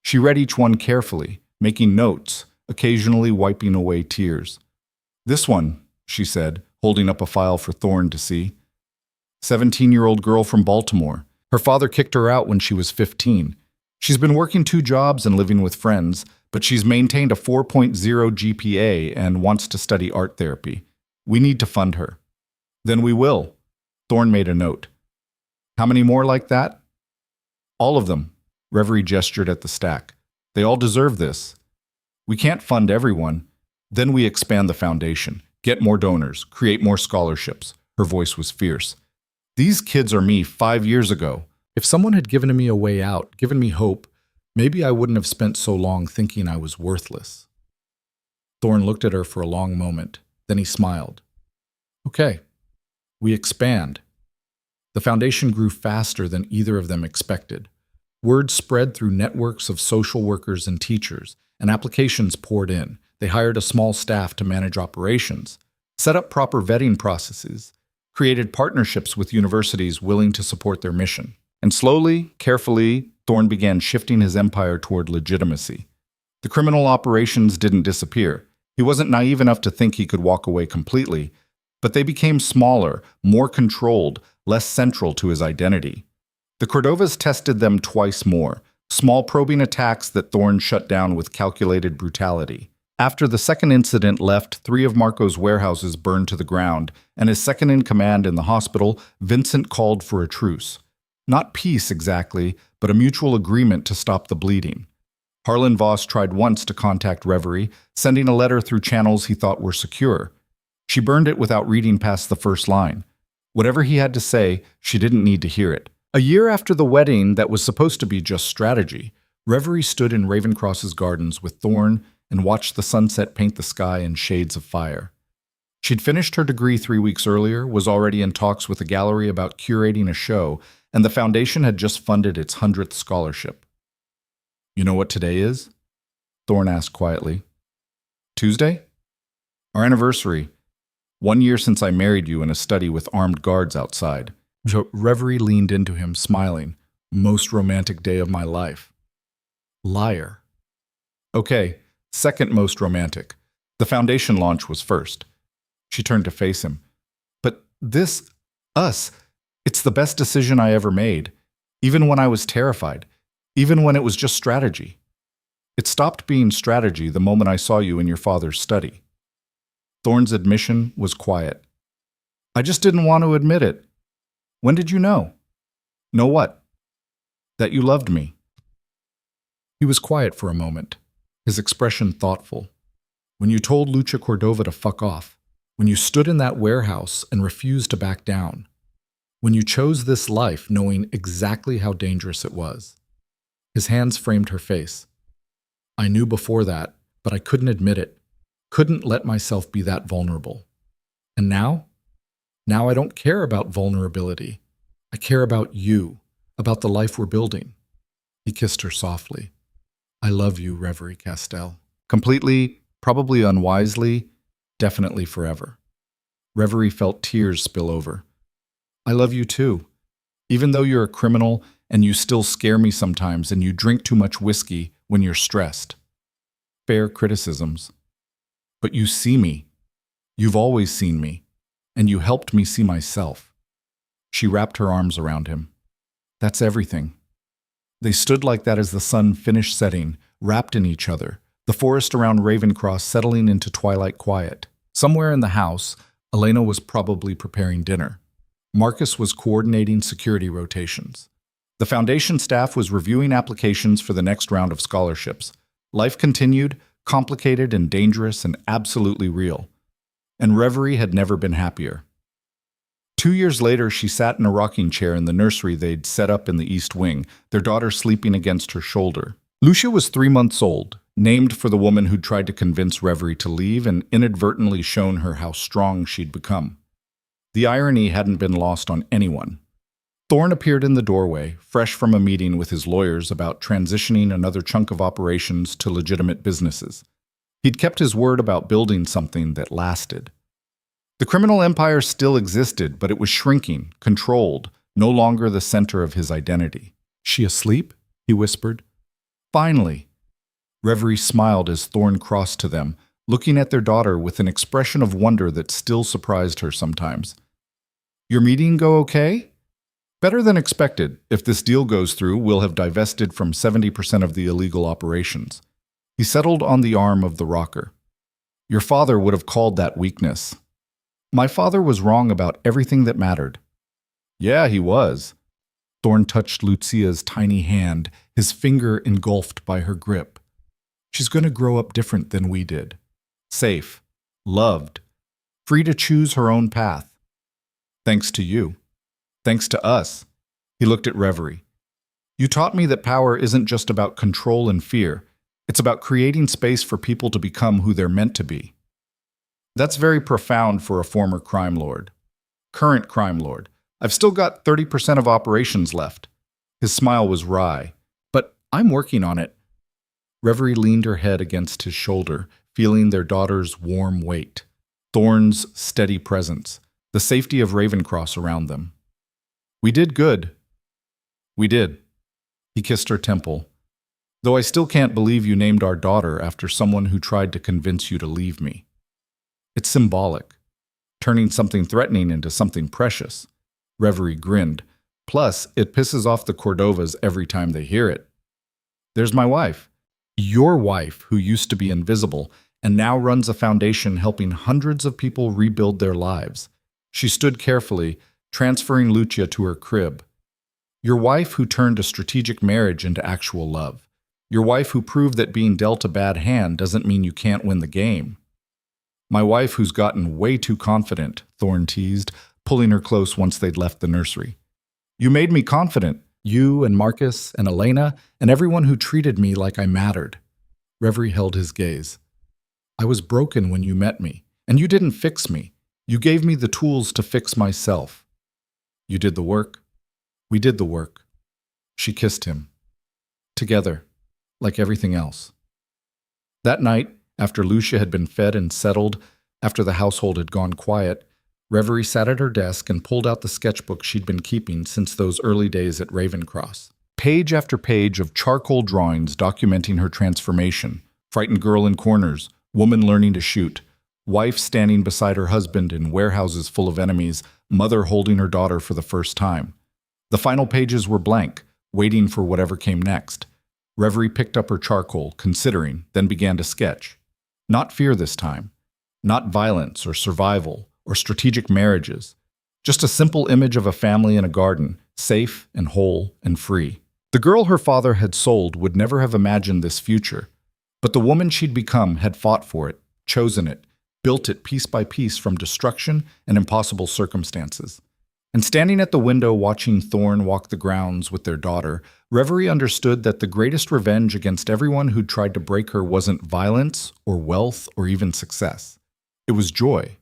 She read each one carefully, making notes, occasionally wiping away tears. "This one," she said, holding up a file for Thorn to see. 17-year-old girl from Baltimore. Her father kicked her out when she was 15. She's been working 2 jobs and living with friends, but she's maintained a 4.0 GPA and wants to study art therapy. We need to fund her." "Then we will." Thorn made a note. "How many more like that?" "All of them." Reverie gestured at the stack. "They all deserve this. We can't fund everyone. Then we expand the foundation, get more donors, create more scholarships." Her voice was fierce. "These kids are me 5 years ago. If someone had given me a way out, given me hope, maybe I wouldn't have spent so long thinking I was worthless." Thorn looked at her for a long moment. Then he smiled. "Okay, we expand." The foundation grew faster than either of them expected. Word spread through networks of social workers and teachers, and applications poured in. They hired a small staff to manage operations, set up proper vetting processes, created partnerships with universities willing to support their mission. And slowly, carefully, Thorn began shifting his empire toward legitimacy. The criminal operations didn't disappear. He wasn't naive enough to think he could walk away completely, but they became smaller, more controlled, less central to his identity. The Cordovas tested them twice more, small probing attacks that Thorn shut down with calculated brutality. After the second incident left, 3 of Marco's warehouses burned to the ground, and his second in command in the hospital, Vincent called for a truce. Not peace exactly, but a mutual agreement to stop the bleeding. Harlan Voss tried once to contact Reverie, sending a letter through channels he thought were secure. She burned it without reading past the first line. Whatever he had to say, she didn't need to hear it. A year after the wedding that was supposed to be just strategy, Reverie stood in Ravencross's gardens with Thorn and watched the sunset paint the sky in shades of fire. She'd finished her degree 3 weeks earlier, was already in talks with a gallery about curating a show, and the foundation had just funded its 100th scholarship. "You know what today is?" Thorn asked quietly. "Tuesday? Our anniversary. 1 year since I married you in a study with armed guards outside." Reverie leaned into him, smiling. "Most romantic day of my life." Liar. "Okay, second most romantic. The foundation launch was first." She turned to face him. "But us, it's the best decision I ever made, even when I was terrified, even when it was just strategy. It stopped being strategy the moment I saw you in your father's study." Thorn's admission was quiet. "I just didn't want to admit it. When did you know?" "Know what?" "That you loved me." He was quiet for a moment, his expression thoughtful. "When you told Lucia Cordova to fuck off, when you stood in that warehouse and refused to back down, when you chose this life knowing exactly how dangerous it was." His hands framed her face. "I knew before that, but I couldn't admit it, couldn't let myself be that vulnerable. And now? Now I don't care about vulnerability. I care about you, about the life we're building." He kissed her softly. "I love you, Reverie Castell." Completely, probably unwisely, definitely forever. Reverie felt tears spill over. "I love you too. Even though you're a criminal and you still scare me sometimes and you drink too much whiskey when you're stressed." Fair criticisms. "But you see me. You've always seen me. And you helped me see myself." She wrapped her arms around him. "That's everything." They stood like that as the sun finished setting, wrapped in each other, the forest around Ravencross settling into twilight quiet. Somewhere in the house, Elena was probably preparing dinner. Marcus was coordinating security rotations. The foundation staff was reviewing applications for the next round of scholarships. Life continued, complicated and dangerous and absolutely real. And Reverie had never been happier. 2 years later, she sat in a rocking chair in the nursery they'd set up in the East Wing, their daughter sleeping against her shoulder. Lucia was 3 months old, named for the woman who'd tried to convince Reverie to leave and inadvertently shown her how strong she'd become. The irony hadn't been lost on anyone. Thorn appeared in the doorway, fresh from a meeting with his lawyers about transitioning another chunk of operations to legitimate businesses. He'd kept his word about building something that lasted. The criminal empire still existed, but it was shrinking, controlled, no longer the center of his identity. "She asleep?" he whispered. "Finally." Reverie smiled as Thorn crossed to them, looking at their daughter with an expression of wonder that still surprised her sometimes. "Your meeting go okay?" "Better than expected. If this deal goes through, we'll have divested from 70% of the illegal operations." He settled on the arm of the rocker. "Your father would have called that weakness." "My father was wrong about everything that mattered." "Yeah, he was." Thorn touched Lucia's tiny hand, his finger engulfed by her grip. "She's going to grow up different than we did. Safe, loved, free to choose her own path. Thanks to you. Thanks to us." He looked at Reverie. "You taught me that power isn't just about control and fear. It's about creating space for people to become who they're meant to be." That's very profound for a former crime lord. Current crime lord. I've still got 30% of operations left. His smile was wry. "But I'm working on it." Reverie leaned her head against his shoulder, feeling their daughter's warm weight, Thorn's steady presence, the safety of Ravencross around them. "We did good." "We did." He kissed her temple. "Though I still can't believe you named our daughter after someone who tried to convince you to leave me. It's symbolic, turning something threatening into something precious." Reverie grinned. "Plus, it pisses off the Cordovas every time they hear it. There's my wife. Your wife, who used to be invisible, and now runs a foundation helping hundreds of people rebuild their lives. She stood carefully, transferring Lucia to her crib. Your wife who turned a strategic marriage into actual love. Your wife who proved that being dealt a bad hand doesn't mean you can't win the game. My wife who's gotten way too confident, Thorne teased, pulling her close once they'd left the nursery. You made me confident, you and Marcus and Elena and everyone who treated me like I mattered. Reverie held his gaze. I was broken when you met me, and you didn't fix me. You gave me the tools to fix myself. You did the work. We did the work. She kissed him. Together, like everything else. That night, after Lucia had been fed and settled, after the household had gone quiet, Reverie sat at her desk and pulled out the sketchbook she'd been keeping since those early days at Ravencross. Page after page of charcoal drawings documenting her transformation. Frightened girl in corners, woman learning to shoot, wife standing beside her husband in warehouses full of enemies, mother holding her daughter for the first time. The final pages were blank, waiting for whatever came next. Reverie picked up her charcoal, considering, then began to sketch. Not fear this time. Not violence or survival or strategic marriages. Just a simple image of a family in a garden, safe and whole and free. The girl her father had sold would never have imagined this future. But the woman she'd become had fought for it, chosen it, built it piece by piece from destruction and impossible circumstances. And standing at the window watching Thorne walk the grounds with their daughter, Reverie understood that the greatest revenge against everyone who'd tried to break her wasn't violence or wealth or even success. It was joy.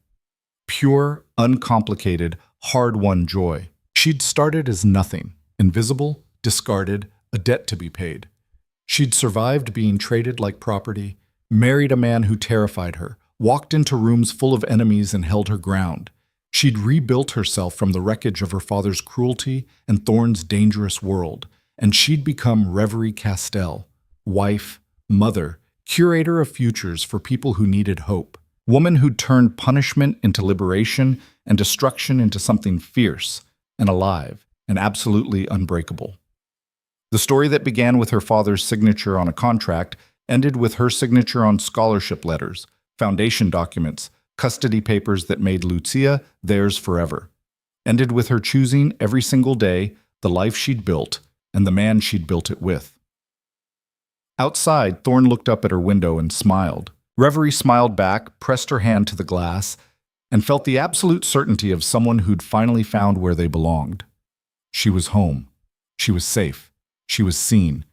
Pure, uncomplicated, hard-won joy. She'd started as nothing, invisible, discarded, a debt to be paid. She'd survived being traded like property, married a man who terrified her, walked into rooms full of enemies and held her ground. She'd rebuilt herself from the wreckage of her father's cruelty and Thorne's dangerous world, and she'd become Reverie Castell, wife, mother, curator of futures for people who needed hope. Woman who'd turned punishment into liberation and destruction into something fierce and alive and absolutely unbreakable. The story that began with her father's signature on a contract ended with her signature on scholarship letters, foundation documents, custody papers that made Lucia theirs forever. Ended with her choosing every single day the life she'd built and the man she'd built it with. Outside, Thorne looked up at her window and smiled. Reverie smiled back, pressed her hand to the glass, and felt the absolute certainty of someone who'd finally found where they belonged. She was home. She was safe. She was seen.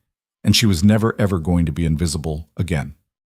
And she was never ever going to be invisible again.